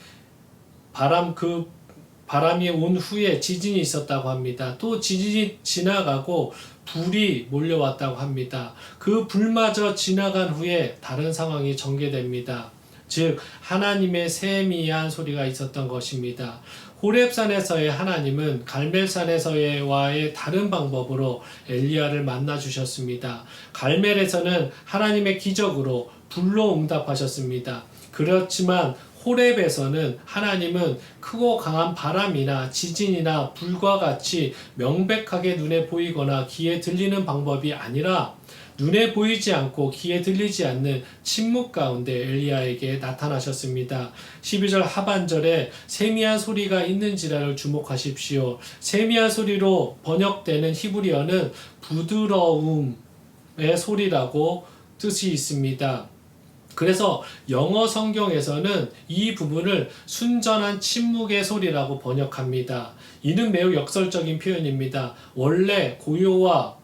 온 후에 지진이 있었다고 합니다. 또 지진이 지나가고 불이 몰려왔다고 합니다. 그 불마저 지나간 후에 다른 상황이 전개됩니다. 즉 하나님의 세미한 소리가 있었던 것입니다. 호렙산에서의 하나님은 갈멜산에서와의 다른 방법으로 엘리야를 만나 주셨습니다. 갈멜에서는 하나님의 기적으로 불로 응답하셨습니다. 그렇지만 호렙에서는 하나님은 크고 강한 바람이나 지진이나 불과 같이 명백하게 눈에 보이거나 귀에 들리는 방법이 아니라 눈에 보이지 않고 귀에 들리지 않는 침묵 가운데 엘리야에게 나타나셨습니다. 12절 하반절에 세미한 소리가 있는지라를 주목하십시오. 세미한 소리로 번역되는 히브리어는 부드러움의 소리라고 뜻이 있습니다. 그래서 영어 성경에서는 이 부분을 순전한 침묵의 소리라고 번역합니다. 이는 매우 역설적인 표현입니다. 원래 고요와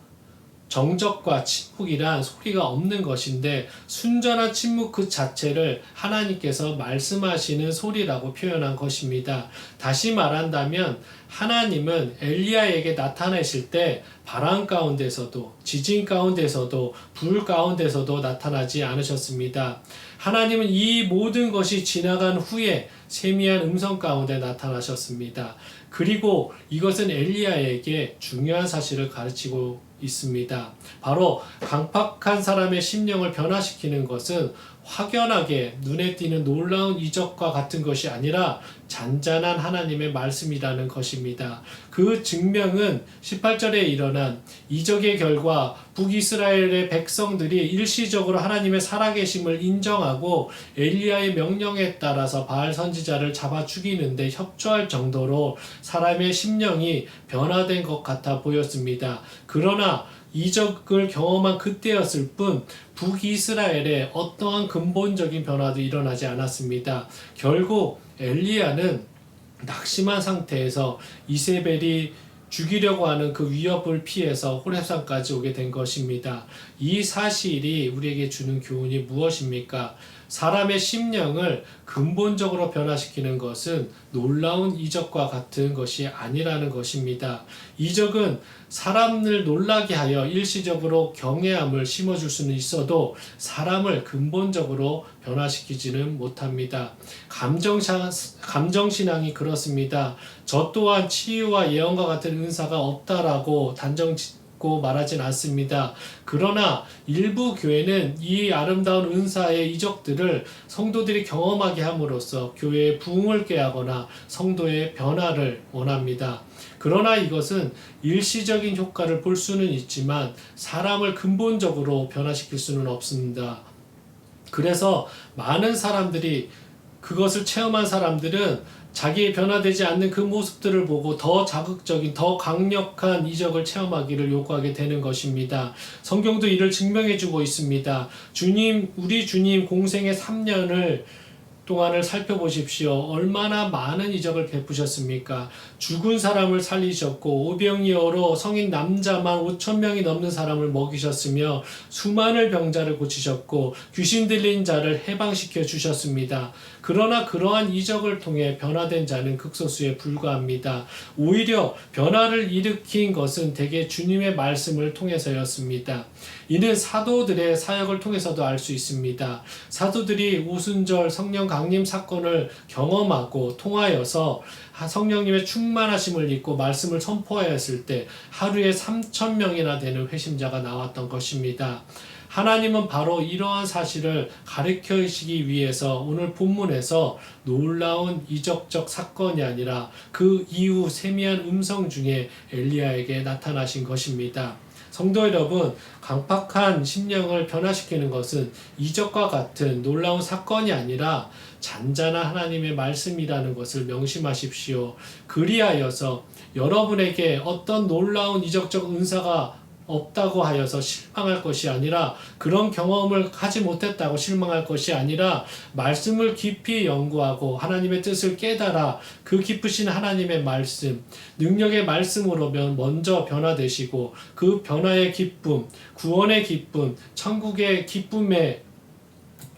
정적과 침묵이란 소리가 없는 것인데 순전한 침묵 그 자체를 하나님께서 말씀하시는 소리라고 표현한 것입니다. 다시 말한다면 하나님은 엘리야에게 나타내실 때 바람 가운데서도 지진 가운데서도 불 가운데서도 나타나지 않으셨습니다. 하나님은 이 모든 것이 지나간 후에 세미한 음성 가운데 나타나셨습니다. 그리고 이것은 엘리야에게 중요한 사실을 가르치고 있습니다. 바로 강팍한 사람의 심령을 변화시키는 것은 확연하게 눈에 띄는 놀라운 이적과 같은 것이 아니라 잔잔한 하나님의 말씀이라는 것입니다. 그 증명은 18절에 일어난 이적의 결과 북이스라엘의 백성들이 일시적으로 하나님의 살아계심을 인정하고 엘리야의 명령에 따라서 바알 선지자를 잡아 죽이는데 협조할 정도로 사람의 심령이 변화된 것 같아 보였습니다. 그러나 이적을 경험한 그때였을 뿐 북이스라엘에 어떠한 근본적인 변화도 일어나지 않았습니다. 결국 엘리야는 낙심한 상태에서 이세벨이 죽이려고 하는 그 위협을 피해서 호렙산까지 오게 된 것입니다. 이 사실이 우리에게 주는 교훈이 무엇입니까? 사람의 심령을 근본적으로 변화시키는 것은 놀라운 이적과 같은 것이 아니라는 것입니다. 이적은 사람을 놀라게 하여 일시적으로 경외함을 심어줄 수는 있어도 사람을 근본적으로 변화시키지는 못합니다. 감정신앙이 그렇습니다. 저 또한 치유와 예언과 같은 은사가 없다라고 말하진 않습니다. 그러나 일부 교회는 이 아름다운 은사의 이적들을 성도들이 경험하게 함으로써 교회의 부흥을 꾀하거나 성도의 변화를 원합니다. 그러나 이것은 일시적인 효과를 볼 수는 있지만 사람을 근본적으로 변화시킬 수는 없습니다. 그래서 많은 사람들이 그것을 체험한 사람들은 자기의 변화되지 않는 그 모습들을 보고 더 자극적인, 더 강력한 이적을 체험하기를 요구하게 되는 것입니다. 성경도 이를 증명해주고 있습니다. 우리 주님 공생의 3년을 동안을 살펴보십시오. 얼마나 많은 이적을 베푸셨습니까? 죽은 사람을 살리셨고 오병이어로 성인 남자만 5,000명이 넘는 사람을 먹이셨으며 수많은 병자를 고치셨고 귀신 들린 자를 해방시켜 주셨습니다. 그러나 그러한 이적을 통해 변화된 자는 극소수에 불과합니다. 오히려 변화를 일으킨 것은 대개 주님의 말씀을 통해서였습니다. 이는 사도들의 사역을 통해서도 알 수 있습니다. 사도들이 오순절 성령 강림 사건을 경험하고 통하여서 성령님의 충만하심을 입고 말씀을 선포하였을 때 하루에 3,000명이나 되는 회심자가 나왔던 것입니다. 하나님은 바로 이러한 사실을 가르쳐 주시기 위해서 오늘 본문에서 놀라운 이적적 사건이 아니라 그 이후 세미한 음성 중에 엘리야에게 나타나신 것입니다. 성도 여러분, 강팍한 심령을 변화시키는 것은 이적과 같은 놀라운 사건이 아니라 잔잔한 하나님의 말씀이라는 것을 명심하십시오. 그리하여서 여러분에게 어떤 놀라운 이적적 은사가 없다고 하여서 실망할 것이 아니라, 그런 경험을 하지 못했다고 실망할 것이 아니라 말씀을 깊이 연구하고 하나님의 뜻을 깨달아 그 깊으신 하나님의 말씀, 능력의 말씀으로 먼저 변화되시고 그 변화의 기쁨, 구원의 기쁨, 천국의 기쁨의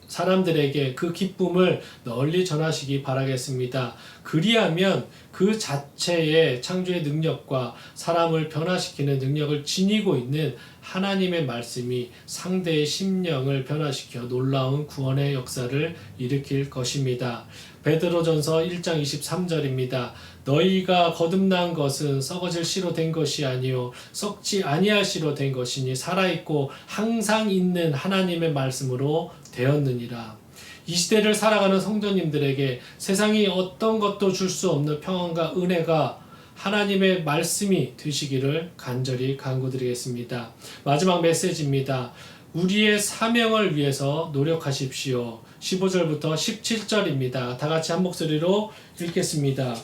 사람들에게 그 기쁨을 널리 전하시기 바라겠습니다. 그리하면 그 자체의 창조의 능력과 사람을 변화시키는 능력을 지니고 있는 하나님의 말씀이 상대의 심령을 변화시켜 놀라운 구원의 역사를 일으킬 것입니다. 베드로전서 1장 23절입니다. 너희가 거듭난 것은 썩어질 씨로 된 것이 아니요 썩지 아니할 씨로 된 것이니 살아있고 항상 있는 하나님의 말씀으로 되었느니라. 이 시대를 살아가는 성도님들에게 세상이 어떤 것도 줄 수 없는 평안과 은혜가 하나님의 말씀이 되시기를 간절히 간구드리겠습니다. 마지막 메시지입니다. 우리의 사명을 위해서 노력하십시오. 15절부터 17절입니다. 다 같이 한 목소리로 읽겠습니다.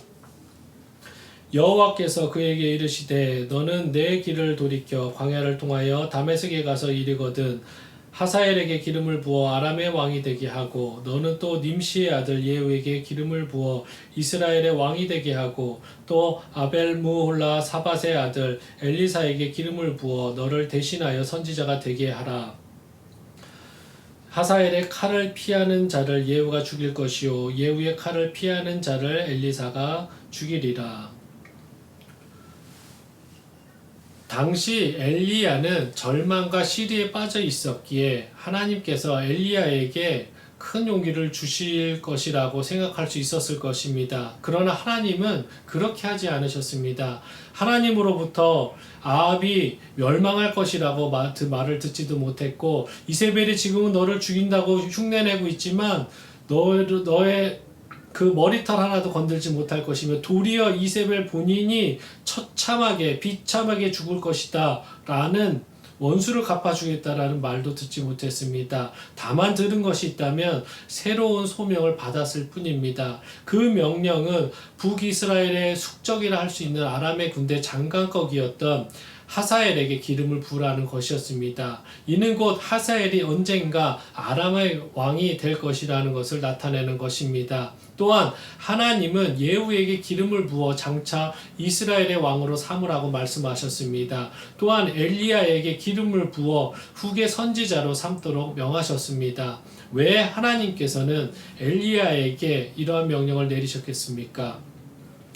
여호와께서 그에게 이르시되 너는 내 길을 돌이켜 광야를 통하여 다메섹에 가서 이르거든 하사엘에게 기름을 부어 아람의 왕이 되게 하고 너는 또 님시의 아들 예후에게 기름을 부어 이스라엘의 왕이 되게 하고 또 아벨무홀라 사밧의 아들 엘리사에게 기름을 부어 너를 대신하여 선지자가 되게 하라. 하사엘의 칼을 피하는 자를 예후가 죽일 것이요 예후의 칼을 피하는 자를 엘리사가 죽이리라. 당시 엘리야는 절망과 시리에 빠져 있었기에 하나님께서 엘리야에게 큰 용기를 주실 것이라고 생각할 수 있었을 것입니다. 그러나 하나님은 그렇게 하지 않으셨습니다. 하나님으로부터 아합이 멸망할 것이라고 말을 듣지도 못했고 이세벨이 지금은 너를 죽인다고 흉내내고 있지만 너의 그 머리털 하나도 건들지 못할 것이며 도리어 이세벨 본인이 처참하게 비참하게 죽을 것이다 라는 원수를 갚아주겠다라는 말도 듣지 못했습니다. 다만 들은 것이 있다면 새로운 소명을 받았을 뿐입니다. 그 명령은 북이스라엘의 숙적이라 할 수 있는 아람의 군대 장관급이었던 하사엘에게 기름을 부으라는 것이었습니다. 이는 곧 하사엘이 언젠가 아람의 왕이 될 것이라는 것을 나타내는 것입니다. 또한 하나님은 예후에게 기름을 부어 장차 이스라엘의 왕으로 삼으라고 말씀하셨습니다. 또한 엘리야에게 기름을 부어 후계 선지자로 삼도록 명하셨습니다. 왜 하나님께서는 엘리야에게 이러한 명령을 내리셨겠습니까?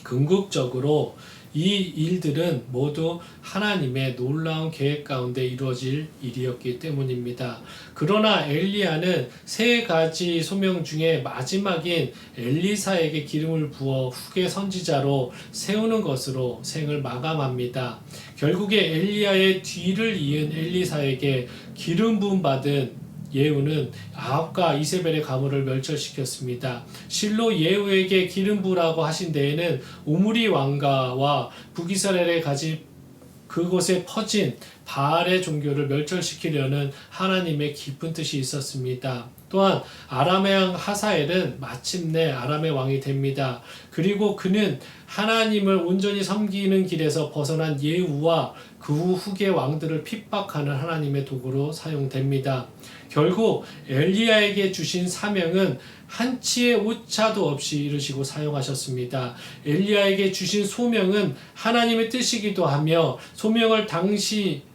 궁극적으로 이 일들은 모두 하나님의 놀라운 계획 가운데 이루어질 일이었기 때문입니다. 그러나 엘리야는 세 가지 소명 중에 마지막인 엘리사에게 기름을 부어 후계 선지자로 세우는 것으로 생을 마감합니다. 결국에 엘리야의 뒤를 이은 엘리사에게 기름 부음 받은 예후는 아합과 이세벨의 가문을 멸절시켰습니다. 실로 예후에게 기름 부으라고 하신 데에는 오므리 왕가와 북이스라엘에 가진 그곳에 퍼진 바알의 종교를 멸절시키려는 하나님의 깊은 뜻이 있었습니다. 또한 아람의 왕 하사엘은 마침내 아람의 왕이 됩니다. 그리고 그는 하나님을 온전히 섬기는 길에서 벗어난 예후와 그 후계 왕들을 핍박하는 하나님의 도구로 사용됩니다. 결국 엘리야에게 주신 사명은 한치의 오차도 없이 이루시고 사용하셨습니다. 엘리야에게 주신 소명은 하나님의 뜻이기도 하며 소명을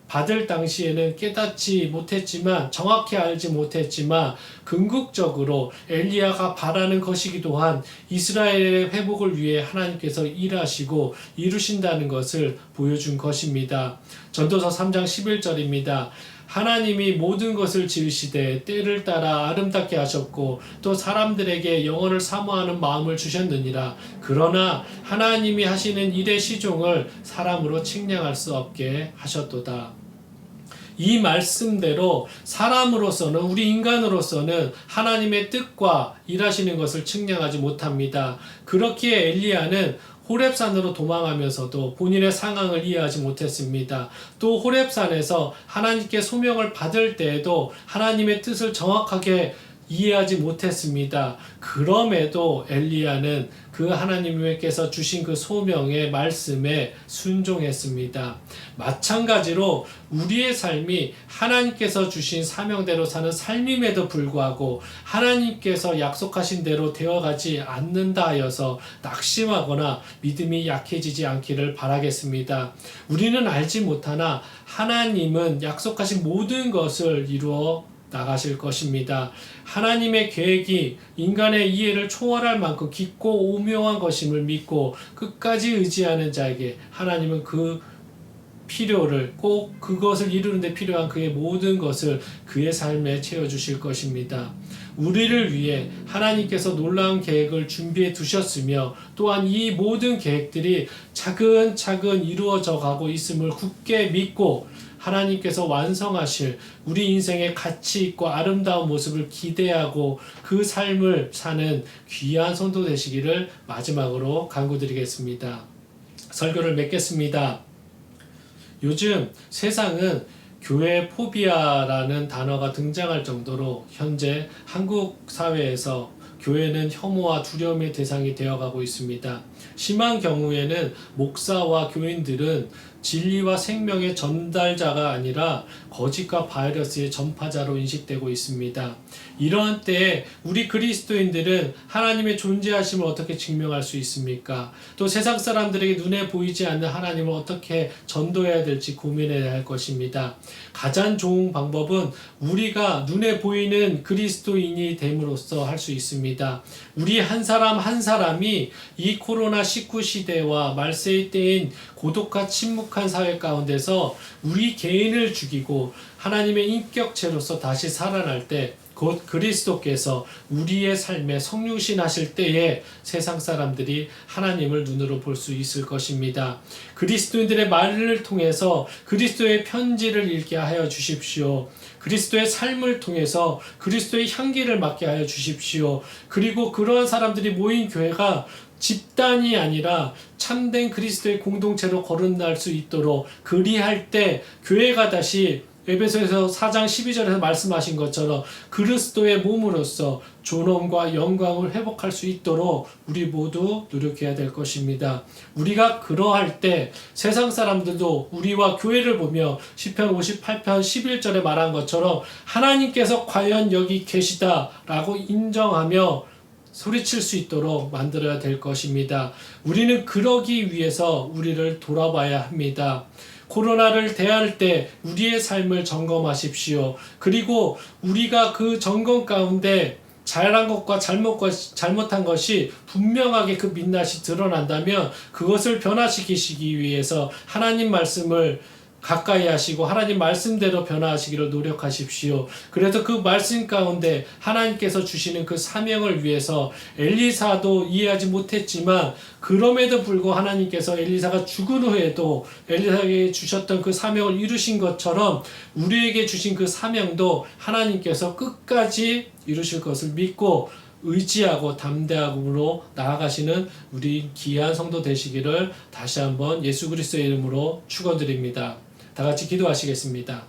받을 당시에는 깨닫지 못했지만 정확히 알지 못했지만 궁극적으로 엘리야가 바라는 것이기도 한 이스라엘의 회복을 위해 하나님께서 일하시고 이루신다는 것을 보여준 것입니다. 전도서 3장 11절입니다. 하나님이 모든 것을 지으시되 때를 따라 아름답게 하셨고 또 사람들에게 영혼을 사모하는 마음을 주셨느니라. 그러나 하나님이 하시는 일의 시종을 사람으로 측량할 수 없게 하셨도다. 이 말씀대로 사람으로서는 우리 인간으로서는 하나님의 뜻과 일하시는 것을 측량하지 못합니다. 그렇기에 엘리야는 호렙산으로 도망하면서도 본인의 상황을 이해하지 못했습니다. 또 호렙산에서 하나님께 소명을 받을 때에도 하나님의 뜻을 정확하게 이해하지 못했습니다. 그럼에도 엘리야는 그 하나님께서 주신 그 소명의 말씀에 순종했습니다. 마찬가지로 우리의 삶이 하나님께서 주신 사명대로 사는 삶임에도 불구하고 하나님께서 약속하신 대로 되어가지 않는다 하여서 낙심하거나 믿음이 약해지지 않기를 바라겠습니다. 우리는 알지 못하나 하나님은 약속하신 모든 것을 이루어 나가실 것입니다. 하나님의 계획이 인간의 이해를 초월할 만큼 깊고 오묘한 것임을 믿고 끝까지 의지하는 자에게 하나님은 그 필요를 꼭 그것을 이루는 데 필요한 그의 모든 것을 그의 삶에 채워주실 것입니다. 우리를 위해 하나님께서 놀라운 계획을 준비해 두셨으며 또한 이 모든 계획들이 차근차근 이루어져 가고 있음을 굳게 믿고 하나님께서 완성하실 우리 인생의 가치 있고 아름다운 모습을 기대하고 그 삶을 사는 귀한 성도 되시기를 마지막으로 간구드리겠습니다. 설교를 맺겠습니다. 요즘 세상은 교회 포비아라는 단어가 등장할 정도로 현재 한국 사회에서 교회는 혐오와 두려움의 대상이 되어가고 있습니다. 심한 경우에는 목사와 교인들은 진리와 생명의 전달자가 아니라 거짓과 바이러스의 전파자로 인식되고 있습니다. 이러한 때에 우리 그리스도인들은 하나님의 존재하심을 어떻게 증명할 수 있습니까? 또 세상 사람들에게 눈에 보이지 않는 하나님을 어떻게 전도해야 될지 고민해야 할 것입니다. 가장 좋은 방법은 우리가 눈에 보이는 그리스도인이 됨으로써 할 수 있습니다. 우리 한 사람 한 사람이 이 코로나19 시대와 말세의 때인 고독과 침묵한 사회 가운데서 우리 개인을 죽이고 하나님의 인격체로서 다시 살아날 때 곧 그리스도께서 우리의 삶에 성육신하실 때에 세상 사람들이 하나님을 눈으로 볼 수 있을 것입니다. 그리스도인들의 말을 통해서 그리스도의 편지를 읽게 하여 주십시오. 그리스도의 삶을 통해서 그리스도의 향기를 맡게 하여 주십시오. 그리고 그러한 사람들이 모인 교회가 집단이 아니라 참된 그리스도의 공동체로 거듭날 수 있도록 그리할 때 교회가 다시 에베소에서 4장 12절에서 말씀하신 것처럼 그리스도의 몸으로서 존엄과 영광을 회복할 수 있도록 우리 모두 노력해야 될 것입니다. 우리가 그러할 때 세상 사람들도 우리와 교회를 보며 시편 58편 11절에 말한 것처럼 하나님께서 과연 여기 계시다라고 인정하며 소리칠 수 있도록 만들어야 될 것입니다. 우리는 그러기 위해서 우리를 돌아봐야 합니다. 코로나를 대할 때 우리의 삶을 점검하십시오. 그리고 우리가 그 점검 가운데 잘한 것과 잘못한 것이 분명하게 그 민낯이 드러난다면 그것을 변화시키시기 위해서 하나님 말씀을 가까이 하시고 하나님 말씀대로 변화하시기를 노력하십시오. 그래서 그 말씀 가운데 하나님께서 주시는 그 사명을 위해서 엘리사도 이해하지 못했지만 그럼에도 불구하고 하나님께서 엘리사가 죽은 후에도 엘리사에게 주셨던 그 사명을 이루신 것처럼 우리에게 주신 그 사명도 하나님께서 끝까지 이루실 것을 믿고 의지하고 담대함으로 나아가시는 우리 귀한 성도 되시기를 다시 한번 예수 그리스도의 이름으로 축원드립니다. 다 같이 기도하시겠습니다.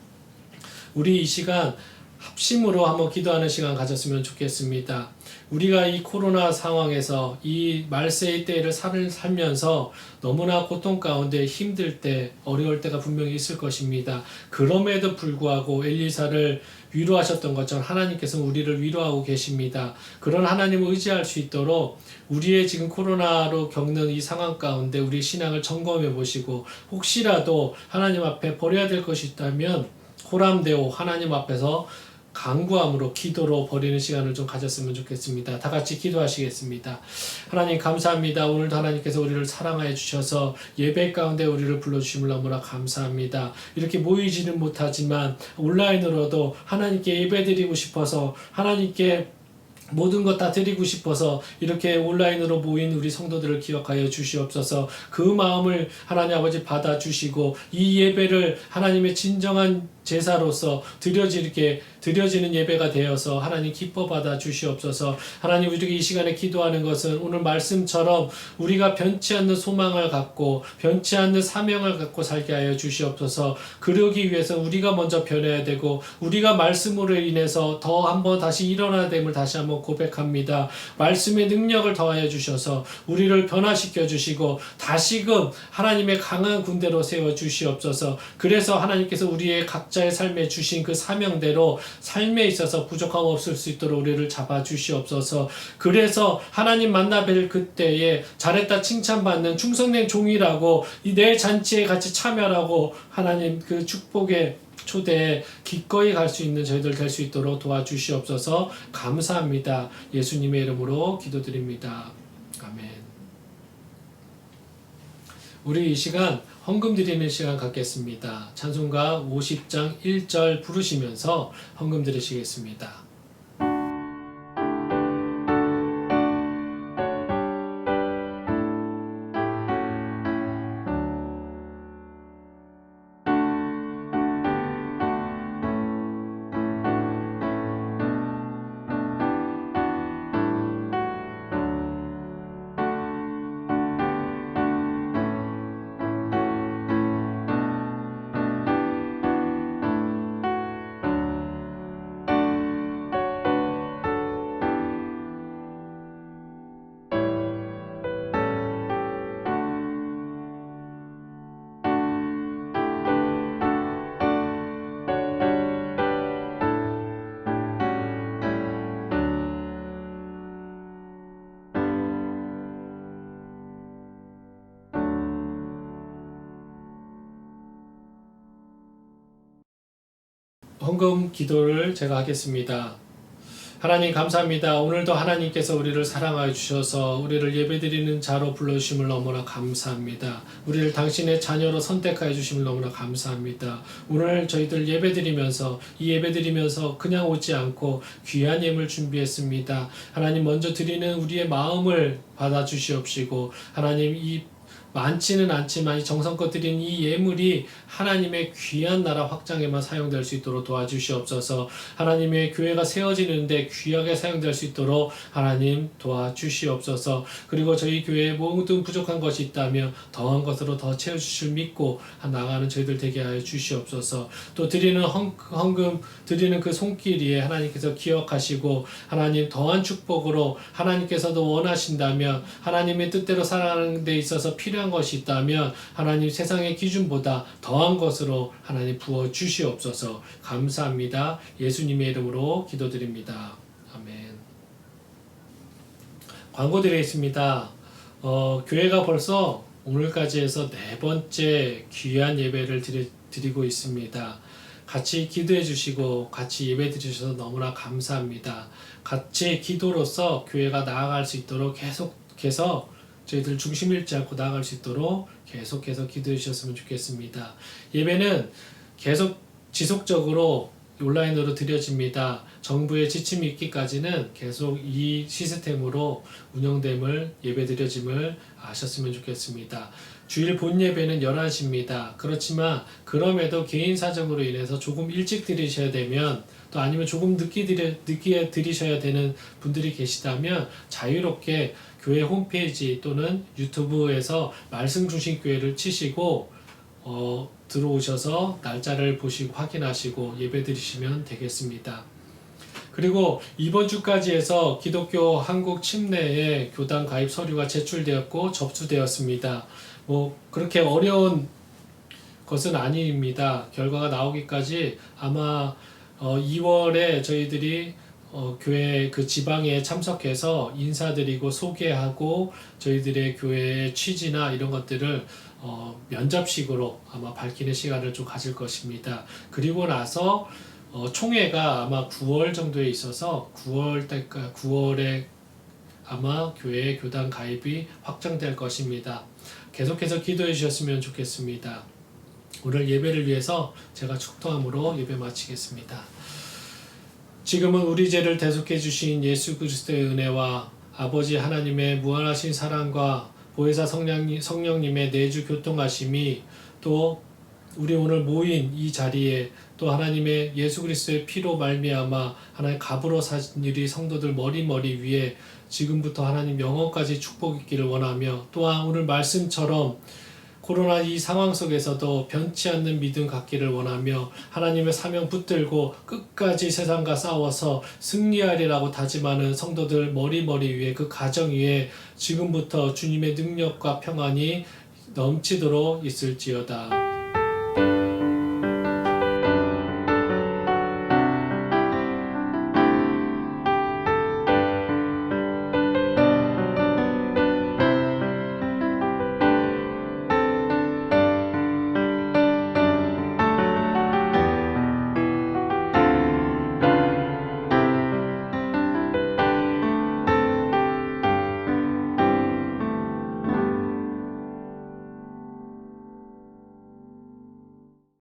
우리 이 시간 합심으로 한번 기도하는 시간 가졌으면 좋겠습니다. 우리가 이 코로나 상황에서 이 말세의 때를 살면서 너무나 고통 가운데 힘들 때, 어려울 때가 분명히 있을 것입니다. 그럼에도 불구하고 엘리사를 위로하셨던 것처럼 하나님께서 우리를 위로하고 계십니다. 그런 하나님을 의지할 수 있도록 우리의 지금 코로나로 겪는 이 상황 가운데 우리 신앙을 점검해 보시고, 혹시라도 하나님 앞에 버려야 될 것이 있다면 호람되오 하나님 앞에서 간구함으로 기도로 버리는 시간을 좀 가졌으면 좋겠습니다. 다 같이 기도하시겠습니다. 하나님 감사합니다. 오늘도 하나님께서 우리를 사랑하여 주셔서 예배 가운데 우리를 불러주심을 너무나 감사합니다. 이렇게 모이지는 못하지만 온라인으로도 하나님께 예배드리고 싶어서, 하나님께 모든 것 다 드리고 싶어서 이렇게 온라인으로 모인 우리 성도들을 기억하여 주시옵소서. 그 마음을 하나님 아버지 받아주시고 이 예배를 하나님의 진정한 제사로서 드려지는 예배가 되어서 하나님 기뻐 받아 주시옵소서. 하나님, 우리가 이 시간에 기도하는 것은 오늘 말씀처럼 우리가 변치 않는 소망을 갖고 변치 않는 사명을 갖고 살게 하여 주시옵소서. 그러기 위해서 우리가 먼저 변해야 되고, 우리가 말씀으로 인해서 더 한번 다시 일어나야 됨을 다시 한번 고백합니다. 말씀의 능력을 더하여 주셔서 우리를 변화시켜 주시고 다시금 하나님의 강한 군대로 세워 주시옵소서. 그래서 하나님께서 우리의 각자의 삶에 주신 그 사명대로 삶에 있어서 부족함 없을 수 있도록 우리를 잡아 주시옵소서. 그래서 하나님 만나 뵐 그때에 잘했다 칭찬받는 충성된 종이라고 이 내 잔치에 같이 참여하고 하나님 그 축복의 초대에 기꺼이 갈 수 있는 저희들 될 수 있도록 도와주시옵소서. 감사합니다. 예수님의 이름으로 기도드립니다. 아멘. 우리 이 시간 헌금 드리는 시간 갖겠습니다. 찬송가 50장 1절 부르시면서 헌금 드리시겠습니다. 헌금 기도를 제가 하겠습니다. 하나님 감사합니다. 오늘도 하나님께서 우리를 사랑하여 주셔서 우리를 예배드리는 자로 불러주심을 너무나 감사합니다. 우리를 당신의 자녀로 선택하여 주심을 너무나 감사합니다. 오늘 저희들 예배드리면서 그냥 오지 않고 귀한 예물 준비했습니다. 하나님, 먼저 드리는 우리의 마음을 받아주시옵시고, 하나님 이 많지는 않지만 정성껏 드린 이 예물이 하나님의 귀한 나라 확장에만 사용될 수 있도록 도와주시옵소서. 하나님의 교회가 세워지는데 귀하게 사용될 수 있도록 하나님 도와주시옵소서. 그리고 저희 교회에 모든 부족한 것이 있다면 더한 것으로 더 채워주실 믿고 나아가는 저희들 되게 하여 주시옵소서. 또 드리는 헌금 드리는 그 손길이에 하나님께서 기억하시고, 하나님 더한 축복으로 하나님께서도 원하신다면, 하나님의 뜻대로 살아가는 데 있어서 필요한 것이 있다면 하나님 세상의 기준보다 더한 것으로 하나님 부어 주시옵소서. 감사합니다. 예수님의 이름으로 기도드립니다. 아멘. 광고 드리겠습니다. 교회가 벌써 오늘까지 해서 4번째 귀한 예배를 드리고 있습니다. 같이 기도해 주시고 같이 예배 드리셔서 너무나 감사합니다. 같이 기도로서 교회가 나아갈 수 있도록 계속해서 저희들 중심 잃지 않고 나아갈 수 있도록 계속해서 기도해 주셨으면 좋겠습니다. 예배는 계속 지속적으로 온라인으로 드려집니다. 정부의 지침이 있기까지는 계속 이 시스템으로 운영됨을 예배 드려짐을 아셨으면 좋겠습니다. 주일 본 예배는 11시입니다. 그렇지만 그럼에도 개인 사정으로 인해서 조금 일찍 드리셔야 되면, 또 아니면 조금 늦게 드리셔야 되는 분들이 계시다면 자유롭게 교회 홈페이지 또는 유튜브에서 말씀 중심 교회를 치시고 들어오셔서 날짜를 보시고 확인하시고 예배 드리시면 되겠습니다. 그리고 이번 주까지 해서 기독교 한국 침례의 교단 가입 서류가 제출되었고 접수되었습니다. 뭐 그렇게 어려운 것은 아닙니다. 결과가 나오기까지 아마 2월에 저희들이 교회 그 지방에 참석해서 인사드리고 소개하고 저희들의 교회의 취지나 이런 것들을 면접식으로 아마 밝히는 시간을 좀 가질 것입니다. 그리고 나서 총회가 아마 9월 정도에 있어서 9월에 아마 교회 교단 가입이 확정될 것입니다. 계속해서 기도해 주셨으면 좋겠습니다. 오늘 예배를 위해서 제가 축도함으로 예배 마치겠습니다. 지금은 우리 죄를 대속해 주신 예수 그리스도의 은혜와 아버지 하나님의 무한하신 사랑과 보혜사 성령님의 내주 교통하심이 또 우리 오늘 모인 이 자리에 또 하나님의 예수 그리스도의 피로 말미암아 하나님 갑으로 사신 일이 성도들 머리 위에 지금부터 하나님 영원까지 축복 있기를 원하며 또한 오늘 말씀처럼 코로나 이 상황 속에서도 변치 않는 믿음 갖기를 원하며 하나님의 사명 붙들고 끝까지 세상과 싸워서 승리하리라고 다짐하는 성도들 머리 위에 그 가정 위에 지금부터 주님의 능력과 평안이 넘치도록 있을지어다.